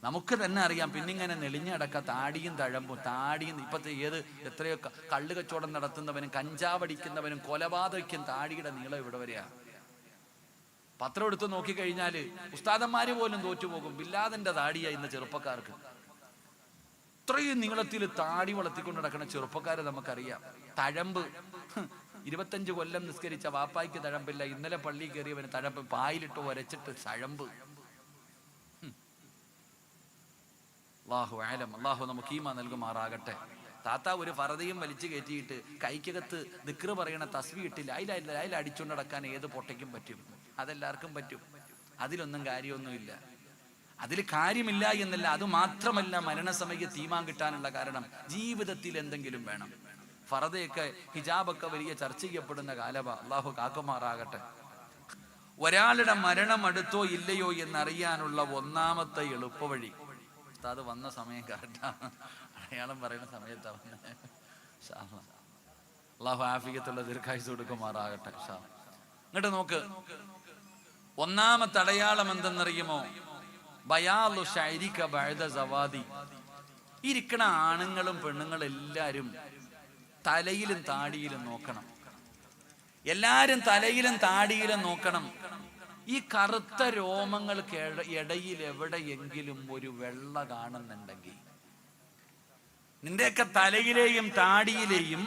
നമുക്ക് തന്നെ അറിയാം. പിന്നിങ്ങനെ നെളിഞ്ഞടക്ക താടിയും തഴമ്പും, താടിയും ഇപ്പത്തെ എത്രയോ കള്ള് കച്ചവടം നടത്തുന്നവനും കഞ്ചാവടിക്കുന്നവനും കൊലപാതകയ്ക്കും താടിയുടെ നീളം ഇവിടെ വരെയാ. പത്രം എടുത്ത് നോക്കിക്കഴിഞ്ഞാല് ഉസ്താദന്മാര് പോലും തോറ്റുപോകും. ബില്ലാദിന്റെ താടിയാ ഇന്ന് ചെറുപ്പക്കാർക്ക്. ഇത്രയും നീളത്തിൽ താടി വളർത്തിക്കൊണ്ട് നടക്കുന്ന ചെറുപ്പക്കാരെ നമുക്കറിയാം. തഴമ്പ്, 25 കൊല്ലം നിസ്കരിച്ച വാപ്പായ്ക്ക് തഴമ്പില്ല. ഇന്നലെ പള്ളി കയറിയവന് തഴമ്പ്, പായിലിട്ട് ഒരച്ചിട്ട് തഴമ്പ്. അല്ലാഹു ആലം. അല്ലാഹു നമുക്ക് ഈമാൻ നൽകുമാറാകട്ടെ. താത്ത ഒരു ഫർദയും വലിച്ചു കയറ്റിയിട്ട് കൈക്കകത്ത് ദിക്ർ പറയണ തസ്ബീഹ് ഇട്ടില്ല, അതിൽ അടിച്ചുകൊണ്ട് നടക്കാൻ ഏത് പൊട്ടയ്ക്കും പറ്റും, അതെല്ലാവർക്കും പറ്റും. അതിലൊന്നും കാര്യമൊന്നുമില്ല, അതിൽ കാര്യമില്ല എന്നല്ല. അത് മാത്രമല്ല, മരണസമയത്ത് ഈമാൻ കിട്ടാനുള്ള കാരണം ജീവിതത്തിൽ എന്തെങ്കിലും വേണം. ഫർദയൊക്കെ ഹിജാബൊക്കെ വലിയ ചർച്ച ചെയ്യപ്പെടുന്ന കാലവ. അല്ലാഹു കാക്കുമാറാകട്ടെ. ഒരാളുടെ മരണം അടുത്തോ ഇല്ലയോ എന്നറിയാനുള്ള ഒന്നാമത്തെ എളുപ്പവഴി, അത് വന്ന സമയം കറക്റ്റാണ്, അടയാളം പറയുന്ന സമയത്താണ് വന്നത്. അല്ലാഹു ആഫിയത്തുള്ള ദീർഘായുസ്സ് കൊടുക്കുമാറാകട്ടെ. ഇങ്ങോട്ട് നോക്ക്, ഒന്നാമത്തെ അടയാളം എന്തെന്നറിയുമോ? ബയാലു ശൈരിക ബഅദ സവാദി. ഇരിക്കണ ആണുങ്ങളും പെണ്ണുങ്ങളും എല്ലാവരും തലയിലും താടിയിലും നോക്കണം. എല്ലാരും തലയിലും താടിയിലും നോക്കണം. ഈ കറുത്ത രോമങ്ങൾക്ക് ഇടയിൽ എവിടെയെങ്കിലും ഒരു വെള്ള കാണുന്നുണ്ടെങ്കിൽ, നിന്റെയൊക്കെ തലയിലെയും താടിയിലെയും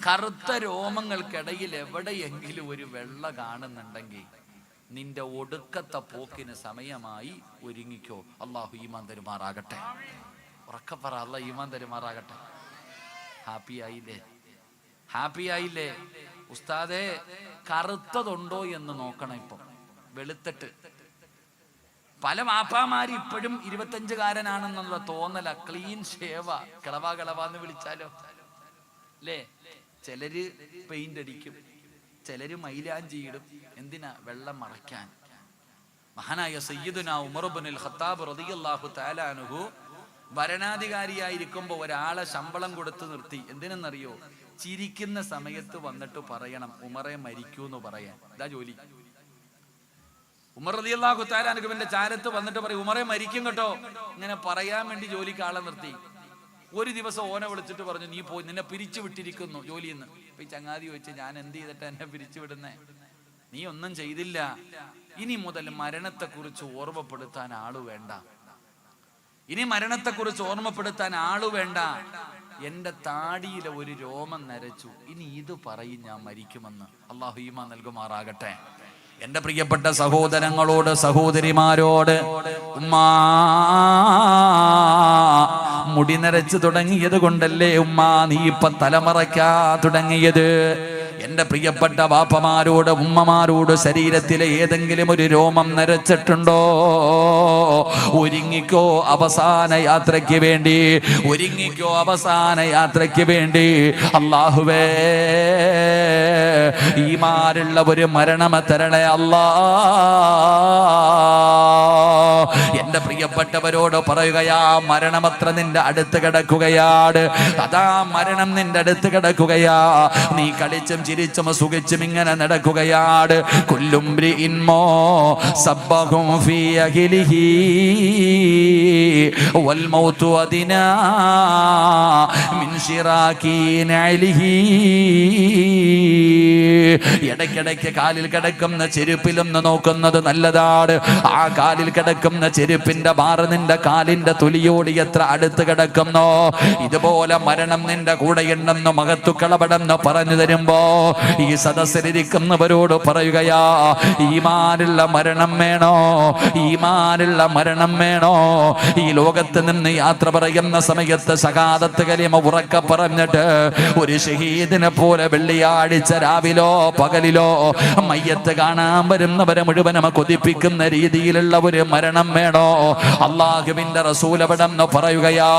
കറുത്ത രോമങ്ങൾക്കിടയിൽ എവിടെയെങ്കിലും ഒരു വെള്ള കാണുന്നുണ്ടെങ്കിൽ നിന്റെ ഒടുക്കത്തെ പോക്കിന് സമയമായി, ഒരുങ്ങിക്കോ. അള്ളാഹു ഈമാൻ തരുമാറാകട്ടെ. ഉറക്കപ്പറ, അള്ളാഹു ഈമാൻ തരുമാറാകട്ടെ. ഹാപ്പി ആയില്ലേ? ഹാപ്പി ആയില്ലേ? ഉസ്താദേ, കറുത്തതുണ്ടോ എന്ന് നോക്കണം. ഇപ്പം വെളുത്തിട്ട് പല മാപ്പാമാര് ഇപ്പോഴും 25-കാരനാണെന്നുള്ള തോന്നല. ക്ലീൻ ഷേവ, കളവാന്ന് വിളിച്ചാലോ അല്ലേ? ചിലര് പെയിന്റ് അടിക്കും, ചിലര് മൈലാഞ്ചി ഇടും. എന്തിനാ? വെള്ളം മറയ്ക്കാൻ. മഹാനായ സയ്യിദുനാ ഉമർ ഇബ്നുൽ ഖത്താബ് റളിയല്ലാഹു തആല അൻഹു ഭരണാധികാരിയായിരിക്കുമ്പോ ഒരാളെ ശമ്പളം കൊടുത്ത് നിർത്തി. എന്തിനെന്നറിയോ? ചിരിക്കുന്ന സമയത്ത് വന്നിട്ട് പറയണം ഉമറെ മരിക്കൂന്ന് പറയാൻ. ഇതാ ജോലി. ഉമർ റളിയല്ലാഹു തആല അൻഹുവിന്റെ ചാരത്ത് വന്നിട്ട് പറയും ഉമറെ മരിക്കും കേട്ടോ. ഇങ്ങനെ പറയാൻ വേണ്ടി ജോലിക്ക് ആളെ നിർത്തി. ഒരു ദിവസം ഓനെ വിളിച്ചിട്ട് പറഞ്ഞു, നീ പോയി, നിന്നെ പിരിച്ചു വിട്ടിരിക്കുന്നു ജോലിയിൽ നിന്ന്. അപ്പൊ ഈ ചങ്ങാതി ചോദിച്ചു, ഞാൻ എന്ത് ചെയ്തിട്ട് എന്നെ പിരിച്ചു വിടുന്നേ? നീ ഒന്നും ചെയ്തില്ല. ഇനി മുതൽ മരണത്തെക്കുറിച്ച് ഓർമ്മപ്പെടുത്താൻ ആള് വേണ്ട. ഇനി മരണത്തെക്കുറിച്ച് ഓർമ്മപ്പെടുത്താൻ ആള് വേണ്ട. എന്റെ താടിയിലെ ഒരു രോമം നരച്ചു, ഇനി ഇത് പറയും ഞാൻ മരിക്കുമെന്ന്. അല്ലാഹു ഈമാൻ നൽകുമാറാകട്ടെ. എന്റെ പ്രിയപ്പെട്ട സഹോദരങ്ങളോട്, സഹോദരിമാരോട്, ഉമ്മാ മുടി നരച്ചു തുടങ്ങിയത് കൊണ്ടല്ലേ ഉമ്മാ നീ ഇപ്പൊ തലമറയ്ക്കാ തുടങ്ങിയത്? എന്റെ പ്രിയപ്പെട്ട വാപ്പമാരോട്, ഉമ്മമാരോട്, ശരീരത്തിലെ ഏതെങ്കിലും ഒരു രോമം നരച്ചിട്ടുണ്ടോ? ഒരുങ്ങിക്കോ അവസാന യാത്രയ്ക്ക് വേണ്ടി. ഒരുങ്ങിക്കോ അവസാന യാത്രയ്ക്ക് വേണ്ടി. അല്ലാഹുവേ, ഈമാനുള്ള ഒരു മരണം തരണേ അല്ലാ. എന്റെ പ്രിയപ്പെട്ടവരോട് പറയുകയാ, മരണമത്ര നിന്റെ അടുത്ത് കിടക്കുകയാണ്. അതാ മരണം നിന്റെ അടുത്ത് കിടക്കുകയാ. നീ കളിച്ചും ചിരിച്ചും സുഖിച്ചും ഇങ്ങനെ നടക്കുകയാണ്. കുല്ലുംബ്രിഇൻ മോ സബ്ബഹും ഫീ അഹ്ലിഹി വൽ മൗതു അദിനാ മിൻ ശിറാകി നഅലിഹി. ഇടയ്ക്കിടയ്ക്ക് കാലിൽ കിടക്കുന്ന ചെരുപ്പിലൊന്ന് നോക്കുന്നത് നല്ലതാണ്. ആ കാലിൽ കിടക്കുന്ന ചെരുപ്പിന്റെ ബാറ് നിന്റെ കാലിന്റെ തൊലിയോട് എത്ര അടുത്ത് കിടക്കുന്നോ, ഇതുപോലെ മരണം നിന്റെ കൂടെയുണ്ടെന്ന് മഹത്തുക്കളപടെന്ന് പറഞ്ഞു തരുമ്പോ ഈ സദസ്സിലിരിക്കുന്നവരോട് പറയുകയാ, ഈമാനുള്ള മരണം വേണോ? ഈമാനുള്ള മരണം വേണോ? ഈ ലോകത്ത് നിന്ന് യാത്ര പറയുന്ന സമയത്ത് ശഹാദത്ത് കലിമ ഉറക്കെ പറഞ്ഞിട്ട് ഒരു ഷഹീദിനെ പോലെ വെള്ളിയാഴ്ച രാവിലോ പകലിലോ മയ്യത്ത് കാണാൻ വരുന്നവരെ മുഴുവനും കൊതിപ്പിക്കുന്ന രീതിയിലുള്ള ഒരു മരണം വേണോ? അല്ലാഹുവിന്റെ റസൂൽ എവിടെന്ന് പറയുകയാ,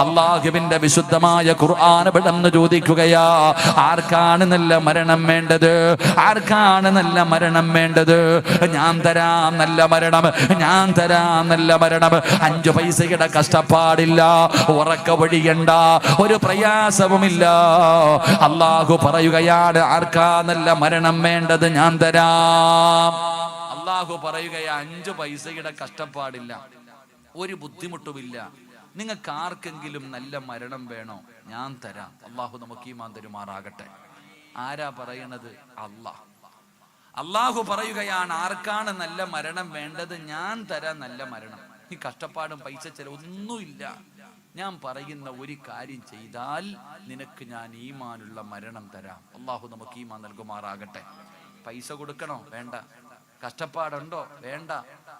അല്ലാഹുവിന്റെ വിശുദ്ധമായ ഖുർആൻ എവിടെന്ന് ചോദിക്കുകയാ, ആർക്കാണ് നല്ല മരണം വേണ്ടത്? ആർക്കാണ് നല്ല മരണം വേണ്ടത്? ഞാൻ തരാം നല്ല മരണം, ഞാൻ തരാം നല്ല മരണം. 5 പൈസയുടെ കഷ്ടപ്പാടില്ല, ഉറക്ക വഴിയണ്ട, ഒരു പ്രയാസവുമില്ല. അല്ലാഹു പറയുകയാണ്, ആർക്കാ നല്ല മരണം വേണ്ടത്? ഞാൻ തരാം. അല്ലാഹു പറയുകയാ, 5 പൈസയുടെ കഷ്ടപ്പാടില്ല, ഒരു ബുദ്ധിമുട്ടുമില്ല. നിങ്ങൾക്ക് ആർക്കെങ്കിലും നല്ല മരണം വേണോ? ഞാൻ തരാം. അല്ലാഹു നമുക്ക് ഈമാൻ തരുമാറാകട്ടെ. ആരാ പറയണത്? അല്ലാഹ്. അല്ലാഹു പറയുകയാണ്, ആർക്കാണ് നല്ല മരണം വേണ്ടത്? ഞാൻ തരാം നല്ല മരണം. ഈ കഷ്ടപ്പാടും പൈസ ഒന്നുമില്ല. ഞാൻ പറയുന്ന ഒരു കാര്യം ചെയ്താൽ നിനക്ക് ഞാൻ ഈമാനുള്ള മരണം തരാം. അല്ലാഹു നമുക്ക് ഈമാൻ നൽകുമാറാകട്ടെ. പൈസ കൊടുക്കണോ? വേണ്ട. കഷ്ടപ്പാടുണ്ടോ? വേണ്ട.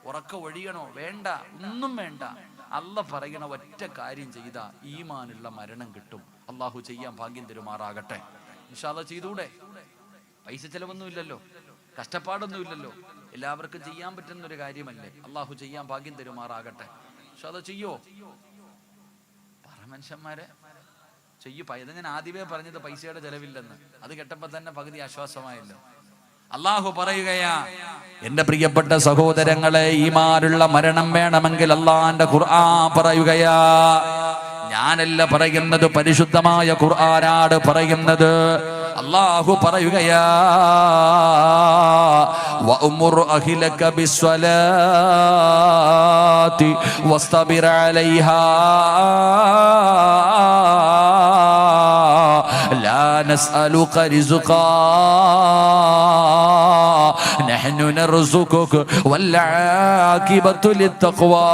ഉറക്ക ഒഴിയണോ? വേണ്ട. ഒന്നും വേണ്ട. അല്ലാഹ് പറയണ ഒറ്റ കാര്യം ചെയ്താ ഈമാനുള്ള മരണം കിട്ടും. അല്ലാഹു ചെയ്യാൻ ഭാഗ്യം തരുമാറാകട്ടെ. ഇൻഷാ അല്ലാഹ് ചെയ്തൂടെ? പൈസ ചെലവൊന്നുമില്ലല്ലോ, കഷ്ടപ്പാടൊന്നുമില്ലല്ലോ, എല്ലാവർക്കും ചെയ്യാൻ പറ്റുന്ന ഒരു കാര്യമല്ലേ. അല്ലാഹു ചെയ്യാൻ ഭാഗ്യം തരുമാറാകട്ടെ. ഇൻഷാ അല്ലാഹ് ചെയ്യോ? പറ മനുഷ്യന്മാരെ, ചെയ്യൂ. ഇത് ഞാൻ ആദ്യമേ പറഞ്ഞത് പൈസയുടെ ചെലവില്ലെന്ന്. അത് കേട്ടപ്പോ തന്നെ പകുതി ആശ്വാസമായല്ലോ. അല്ലാഹു പറയുകയാ, എന്റെ പ്രിയപ്പെട്ട സഹോദരങ്ങളെ, ഈമാനുള്ള മരണം വേണമെങ്കിൽ അല്ലാഹുവിന്റെ ഖുർആൻ പറയുകയാ. ഞാനല്ല പറയുന്നത്, പരിശുദ്ധമായ ഖുർആനാണ് പറയുന്നത്. അല്ലാഹു പറയുകയാ, വഅ്മുർ അഹ്ലക ബിസ്സലാത്തി വസ്തബിർ അലൈഹാ ലാ നസ്അലുക റിസ്ഖാ നഹ്നു നർസുകുക വൽ ആഖിബത്തു ലിത്തഖ്വാ.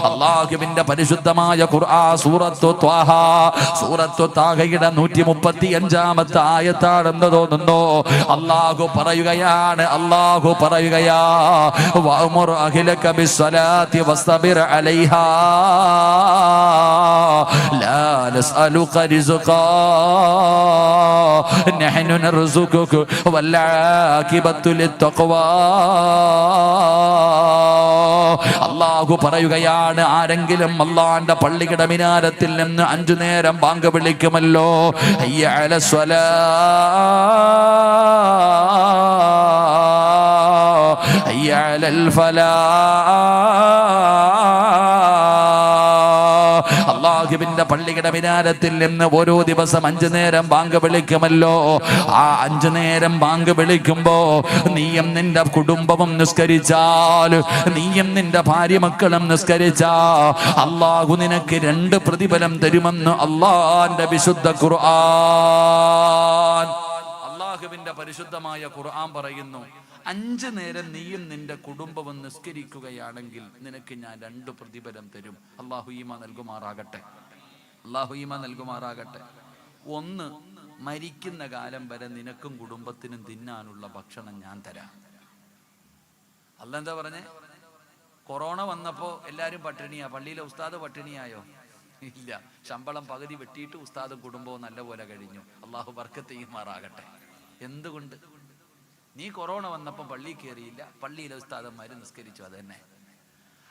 അല്ലാഹുവിന്റെ പരിശുദ്ധമായ ഖുർആൻ സൂറത്തു ത്വാഹ, സൂറത്തു താഹയുടെ 135-ാമത്തെ ആയത്താണെന്ന് തോന്നുന്നു. അല്ലാഹു പറയുകയാ വഅ്മുർ അഹ്ലക ബിസ്സലാത്തി വസ്തബിർ അലൈഹാ ലാ നസ്അലുക റിസ്ഖാ നഹ്നു നർസുകുക വൽ ആഖിബത്തു ലിത്തഖ്വാ. അല്ലാഹു പറയുകയാണ്, ആരെങ്കിലും അല്ലാഹുവിന്റെ പള്ളിയുടെ മിനാരത്തിൽ നിന്ന് 5 നേരം ബാങ്ക് വിളിക്കുമല്ലോ, ഹയ്യ അലസ് സ്വലാ, ഹയ്യ അലൽ ഫലാ, അല്ലാഹുവിന്റെ പള്ളിയുടെ മിനാരത്തിൽ നിന്ന് ഓരോ ദിവസം 5 നേരം ബാങ്ക് വിളിക്കുമല്ലോ. ആ 5 നേരം ബാങ്ക് വിളിക്കുമ്പോ നീയും നിന്റെ കുടുംബവും നിസ്കരിച്ചാൽ, നീയും നിന്റെ ഭാര്യ മക്കളും നിസ്കരിച്ചാ അല്ലാഹു നിനക്ക് 2 പ്രതിഫലം തരുമെന്ന് അല്ലാഹുവിന്റെ വിശുദ്ധ ഖുർആൻ. അല്ലാഹുവിന്റെ പരിശുദ്ധമായ ഖുർആൻ പറയുന്നു, 5 നേരം നീയും നിന്റെ കുടുംബവും നിസ്കരിക്കുകയാണെങ്കിൽ നിനക്ക് ഞാൻ 2 പ്രതിഫലം തരും. അല്ലാഹു ഈമാൻ നൽകുമാറാകട്ടെ, അല്ലാഹു ഈമാൻ നൽകുമാറാകട്ടെ. 1, മരിക്കുന്ന കാലം വരെ നിനക്കും കുടുംബത്തിനും തിന്നാനുള്ള ഭക്ഷണം ഞാൻ തരാം. അല്ലാഹ് എന്താ പറഞ്ഞേ? കൊറോണ വന്നപ്പോ എല്ലാരും പട്ടിണിയാ, പള്ളിയിലെ ഉസ്താദ് പട്ടിണിയായോ? ഇല്ല, ശമ്പളം പകുതി വെട്ടിയിട്ട് ഉസ്താദും കുടുംബവും നല്ലപോലെ കഴിഞ്ഞു. അല്ലാഹു ബർക്കത്ത് ചെയ്യുമാറാകട്ടെ. എന്തുകൊണ്ട്? നീ കൊറോണ വന്നപ്പോ പള്ളി കയറിയില്ല, പള്ളിയിലെ ഉസ്താദന്മാര് നിസ്കരിച്ചു. അത് തന്നെ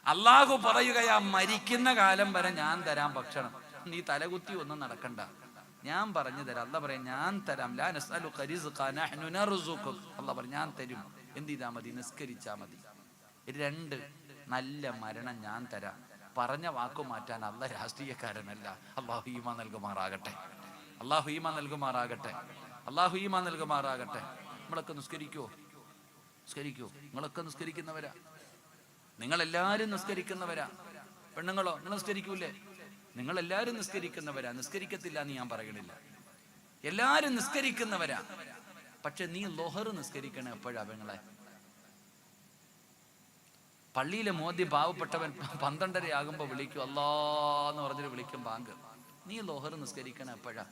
അല്ലാഹു പറയുകയാ, മരിക്കുന്ന കാലം വരെ ഞാൻ തരാം ഭക്ഷണം. നീ തലകുത്തി ഒന്നും നടക്കണ്ട, ഞാൻ പറഞ്ഞു തരാം. അല്ലാഹ് പറയാം, ഞാൻ തരാം. ലാ നസ്അലുക റിസ്ഖാ നഹ്നു നർസുകുക. അല്ലാഹ് പറയും, ഞാൻ തരും. എന്ത് ചെയ്താൽ മതി? നിസ്കരിച്ചാ മതി. 2, നല്ല മരണം ഞാൻ തരാം. പറഞ്ഞ വാക്കു മാറ്റാൻ അല്ലാഹ് രാഷ്ട്രീയക്കാരനല്ല. അല്ലാഹു ഈമാൻ നൽകുമാറാകട്ടെ, അല്ലാഹു ഈമാൻ നൽകുമാറാകട്ടെ, അല്ലാഹു ഈമാൻ നൽകുമാറാകട്ടെ. നമ്മളൊക്കെ നിസ്കരിക്കുവോ? നിസ്കരിക്കുവോ? നിങ്ങളൊക്കെ നിസ്കരിക്കുന്നവരാ, നിങ്ങളെല്ലാരും നിസ്കരിക്കുന്നവരാ. പെണ്ണുങ്ങളോ, നിങ്ങൾ നിസ്കരിക്കൂലേ? നിങ്ങളെല്ലാരും നിസ്കരിക്കുന്നവരാ. നിസ്കരിക്കത്തില്ല എന്ന് ഞാൻ പറയണില്ല, എല്ലാരും നിസ്കരിക്കുന്നവരാ. പക്ഷെ നീ ലോഹർ നിസ്കരിക്കണേ എപ്പോഴാ പെങ്ങളെ? പള്ളിയിലെ മോദി പാവപ്പെട്ടവൻ 12:30 ആകുമ്പോ വിളിക്കും, അല്ലാന്ന് പറഞ്ഞിട്ട് വിളിക്കും ബാങ്ക്. നീ ലോഹർ നിസ്കരിക്കണേ എപ്പോഴാ?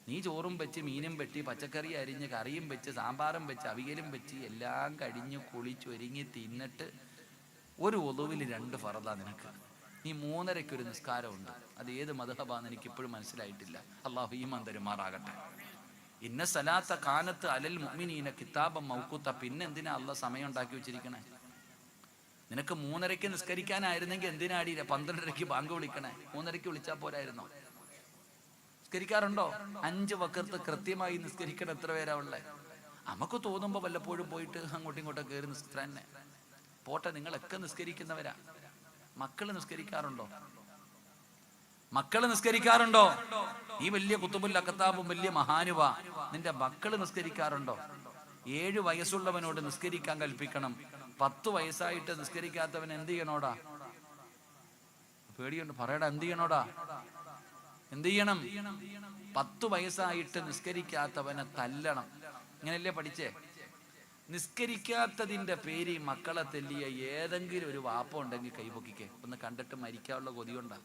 നീ ചോറും വെച്ച്, മീനും വെട്ടി, പച്ചക്കറി അരിഞ്ഞ്, കറിയും വെച്ച്, സാമ്പാറും വെച്ച്, അവിയലും വെച്ച്, എല്ലാം കഴിഞ്ഞ് കുളിച്ചൊരുങ്ങി തിന്നിട്ട് ഒരു ഒളുവിൽ 2 ഫറദാ നിനക്ക്. നീ 3:30 ഒരു നിസ്കാരമുണ്ട്. അത് ഏത് മദ്ഹബാന്ന് എനിക്ക് ഇപ്പോഴും മനസ്സിലായിട്ടില്ല. അല്ലാഹു ഈമാൻ തരുമാറാകട്ടെ. ഇന്ന സലാത്ത കാനത്ത് അലൽ മുഅ്മിനീന കിതാബൻ മൗഖൂത്ത. പിന്നെ എന്തിനാ അല്ലാഹ് സമയം ഉണ്ടാക്കി വെച്ചിരിക്കണേ? നിനക്ക് 3:30 നിസ്കരിക്കാനായിരുന്നെങ്കിൽ എന്തിനാടി 12:30 ബാങ്ക് വിളിക്കണേ? 3:30 വിളിച്ചാൽ പോരായിരുന്നോ? നിസ്കരിക്കാറുണ്ടോ? 5 വഖത്ത് കൃത്യമായി നിസ്കരിക്കണം. എത്ര പേരാ ഉള്ളേ? നമുക്ക് തോന്നുമ്പോ വല്ലപ്പോഴും പോയിട്ട് അങ്ങോട്ടും ഇങ്ങോട്ടും കയറി നിസ്കരിക്കാൻ പോട്ടെ. നിങ്ങളൊക്കെ നിസ്കരിക്കുന്നവരാ. മക്കള് നിസ്കരിക്കാറുണ്ടോ? മക്കള് നിസ്കരിക്കാറുണ്ടോ? ഈ വലിയ കുത്തുബുൽ അഖ്താബും വലിയ മഹാനുവ, നിന്റെ മക്കള് നിസ്കരിക്കാറുണ്ടോ? 7 വയസ്സുള്ളവനോട് നിസ്കരിക്കാൻ കൽപ്പിക്കണം. 10 വയസ്സായിട്ട് നിസ്കരിക്കാത്തവൻ എന്ത് ചെയ്യണോടാ? പേടിയുണ്ട്, പറയടാ, എന്ത് ചെയ്യണോടാ? എന്ത് ചെയ്യണം? 10 വയസ്സായിട്ട് നിസ്കരിക്കാത്തവനെ തല്ലണം. ഇങ്ങനെയല്ലേ പഠിച്ചേ? നിസ്കരിക്കാത്തതിന്റെ പേര് മക്കളെ തെല്ലിയ ഏതെങ്കിലും ഒരു വാപ്പ ഉണ്ടെങ്കിൽ കൈപൊക്കിക്കേ. ഒന്ന് കണ്ടിട്ട് മരിക്കാനുള്ള കൊതിയുണ്ടാ?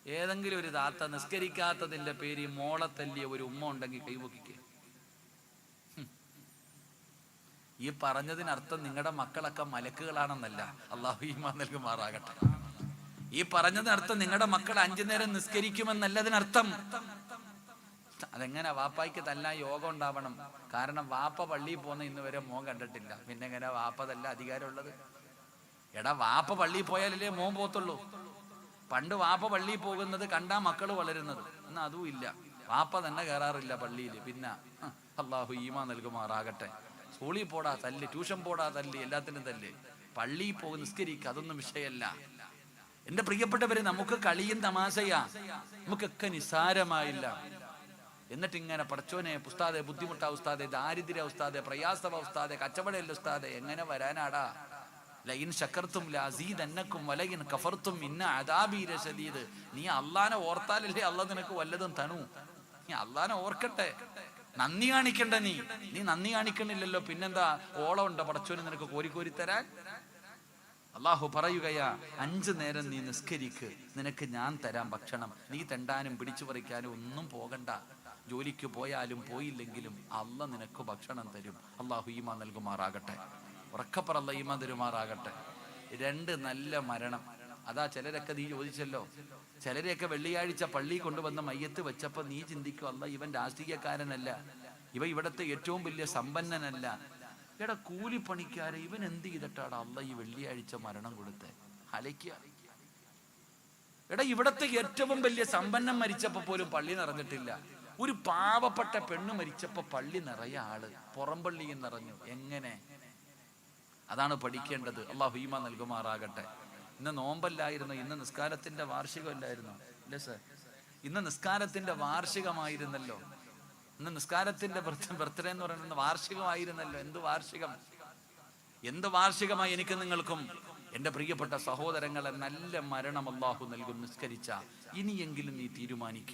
ഏതെങ്കിലും ഒരു താത്ത നിസ്കരിക്കാത്തതിന്റെ പേര് മോളെ തല്ലിയ ഒരു ഉമ്മ ഉണ്ടെങ്കിൽ കൈപൊക്കിക്കേ. ഈ പറഞ്ഞതിനർത്ഥം നിങ്ങളുടെ മക്കളൊക്കെ മലക്കുകളാണെന്നല്ല. അല്ലാഹു ഈമാൻ നൽകുമാറാകട്ടെ. ഈ പറഞ്ഞതിനർത്ഥം നിങ്ങളുടെ മക്കൾ 5 നേരം നിസ്കരിക്കുമെന്നല്ല അതിനർത്ഥം. അതെങ്ങനെ? വാപ്പായ്ക്ക് തല്ലാൻ യോഗം ഉണ്ടാവണം. കാരണം വാപ്പ പള്ളിയിൽ പോകുന്ന ഇന്ന് വരെ മോൻ കണ്ടിട്ടില്ല. പിന്നെ എങ്ങനെ വാപ്പ തല്ല അധികാരമുള്ളത്? എടാ, വാപ്പ പള്ളിയിൽ പോയാലല്ലേ മോൻ പോത്തുള്ളൂ. പണ്ട് വാപ്പ പള്ളിയിൽ പോകുന്നത് കണ്ടാ മക്കള് വളരുന്നത്. എന്നാ അതും ഇല്ല, വാപ്പ തന്നെ കയറാറില്ല പള്ളിയിൽ. പിന്നെ അല്ലാഹു ഈമാൻ നൽകുമാറാകട്ടെ. സ്കൂളിൽ പോടാ തല്ല്, ട്യൂഷൻ പോടാ തല്ല്, എല്ലാത്തിനും തല്ല്. പള്ളിയിൽ പോകും, നിസ്കരിക്കുക, അതൊന്നും വിഷയമല്ല. എന്റെ പ്രിയപ്പെട്ടവരെ, നമുക്ക് കളിയും തമാശയാ, നമുക്കൊക്കെ നിസ്സാരമായില്ല. എന്നിട്ട് ഇങ്ങനെ പടച്ചോനെ ഉസ്താദെ, ബുദ്ധിമുട്ടാ ഉസ്താദെ, ദാരിദ്ര്യ ഉസ്താദെ, പ്രയാസവ ഉസ്താദെ, കച്ചവടല്ല ഉസ്താദെ, എങ്ങനെ വരാനാടാ? ലഇൻ ശകർത്തും ലഅസീദന്നകും വലഇൻ കഫർത്തും ഇന്ന അദാബി ലശദീദ്. നീ അല്ലാഹനെ ഓർത്താലല്ലേ അല്ലാഹ് നിനക്ക് വല്ലതും തണു. നീ അല്ലാഹനെ ഓർക്കട്ടെ, നന്ദി കാണിക്കണ്ട. നീ നന്ദി കാണിക്കണില്ലല്ലോ, പിന്നെന്താ ഓളം ഉണ്ടോ പടച്ചോന് നിനക്ക് കോരി കോരി തരാൻ? അള്ളാഹു പറയുകയാ, 5 നേരം നീ നിസ്കരിക്ക്, നിനക്ക് ഞാൻ തരാം ഭക്ഷണം. നീ തെണ്ടാനും പിടിച്ചു പറിക്കാനും ഒന്നും പോകണ്ട. ജോലിക്ക് പോയാലും പോയില്ലെങ്കിലും അല്ല നിനക്ക് ഭക്ഷണം തരും. അള്ളാഹു ഈമാൻ നൽകുമാറാകട്ടെ. ഉറക്കപ്പറല്ല ഈമാൻ തരുമാറാകട്ടെ. 2 നല്ല മരണം. അതാ ചിലരൊക്കെ നീ ചോദിച്ചല്ലോ, ചിലരെയൊക്കെ വെള്ളിയാഴ്ച പള്ളി കൊണ്ടുവന്ന മയ്യത്ത് വെച്ചപ്പോ നീ ചിന്തിക്കും, അല്ല ഇവൻ രാഷ്ട്രീയക്കാരനല്ല, ഇവിടത്തെ ഏറ്റവും വലിയ സമ്പന്നനല്ല. എടാ കൂലിപ്പണിക്കാരെ ഇവൻ എന്ത് ചെയ്തിട്ടാണ് അല്ല ഈ വെള്ളിയാഴ്ച മരണം കൊടുത്തേ? അലയ്ക്ക. എടാ ഇവിടത്തെ ഏറ്റവും വലിയ സമ്പന്നം മരിച്ചപ്പോ പോലും പള്ളി നിറഞ്ഞിട്ടില്ല. ഒരു പാവപ്പെട്ട പെണ്ണ് മരിച്ചപ്പോ പള്ളി നിറയെ ആള്, പുറംപള്ളിയും നിറഞ്ഞു. എങ്ങനെ? അതാണ് പഠിക്കേണ്ടത്. അള്ളാഹു ഈമാൻ നൽകുമാറാകട്ടെ. ഇന്ന് നോമ്പല്ലായിരുന്നു, ഇന്ന് നിസ്കാരത്തിന്റെ വാർഷികമല്ലായിരുന്നു? ഇല്ല സർ, ഇന്ന് നിസ്കാരത്തിന്റെ വാർഷികമായിരുന്നല്ലോ. ഇന്ന് നിസ്കാരത്തിന്റെ ബർത്ത്ഡേ എന്ന് പറയുന്നത് വാർഷികമായിരുന്നല്ലോ. എന്ത് വാർഷികമായി എനിക്ക് നിങ്ങൾക്കും. എൻ്റെ പ്രിയപ്പെട്ട സഹോദരങ്ങളെ, നല്ല മരണം അല്ലാഹു നൽകും നിസ്കരിച്ച. ഇനിയെങ്കിലും നീ തീരുമാനിക്കുക.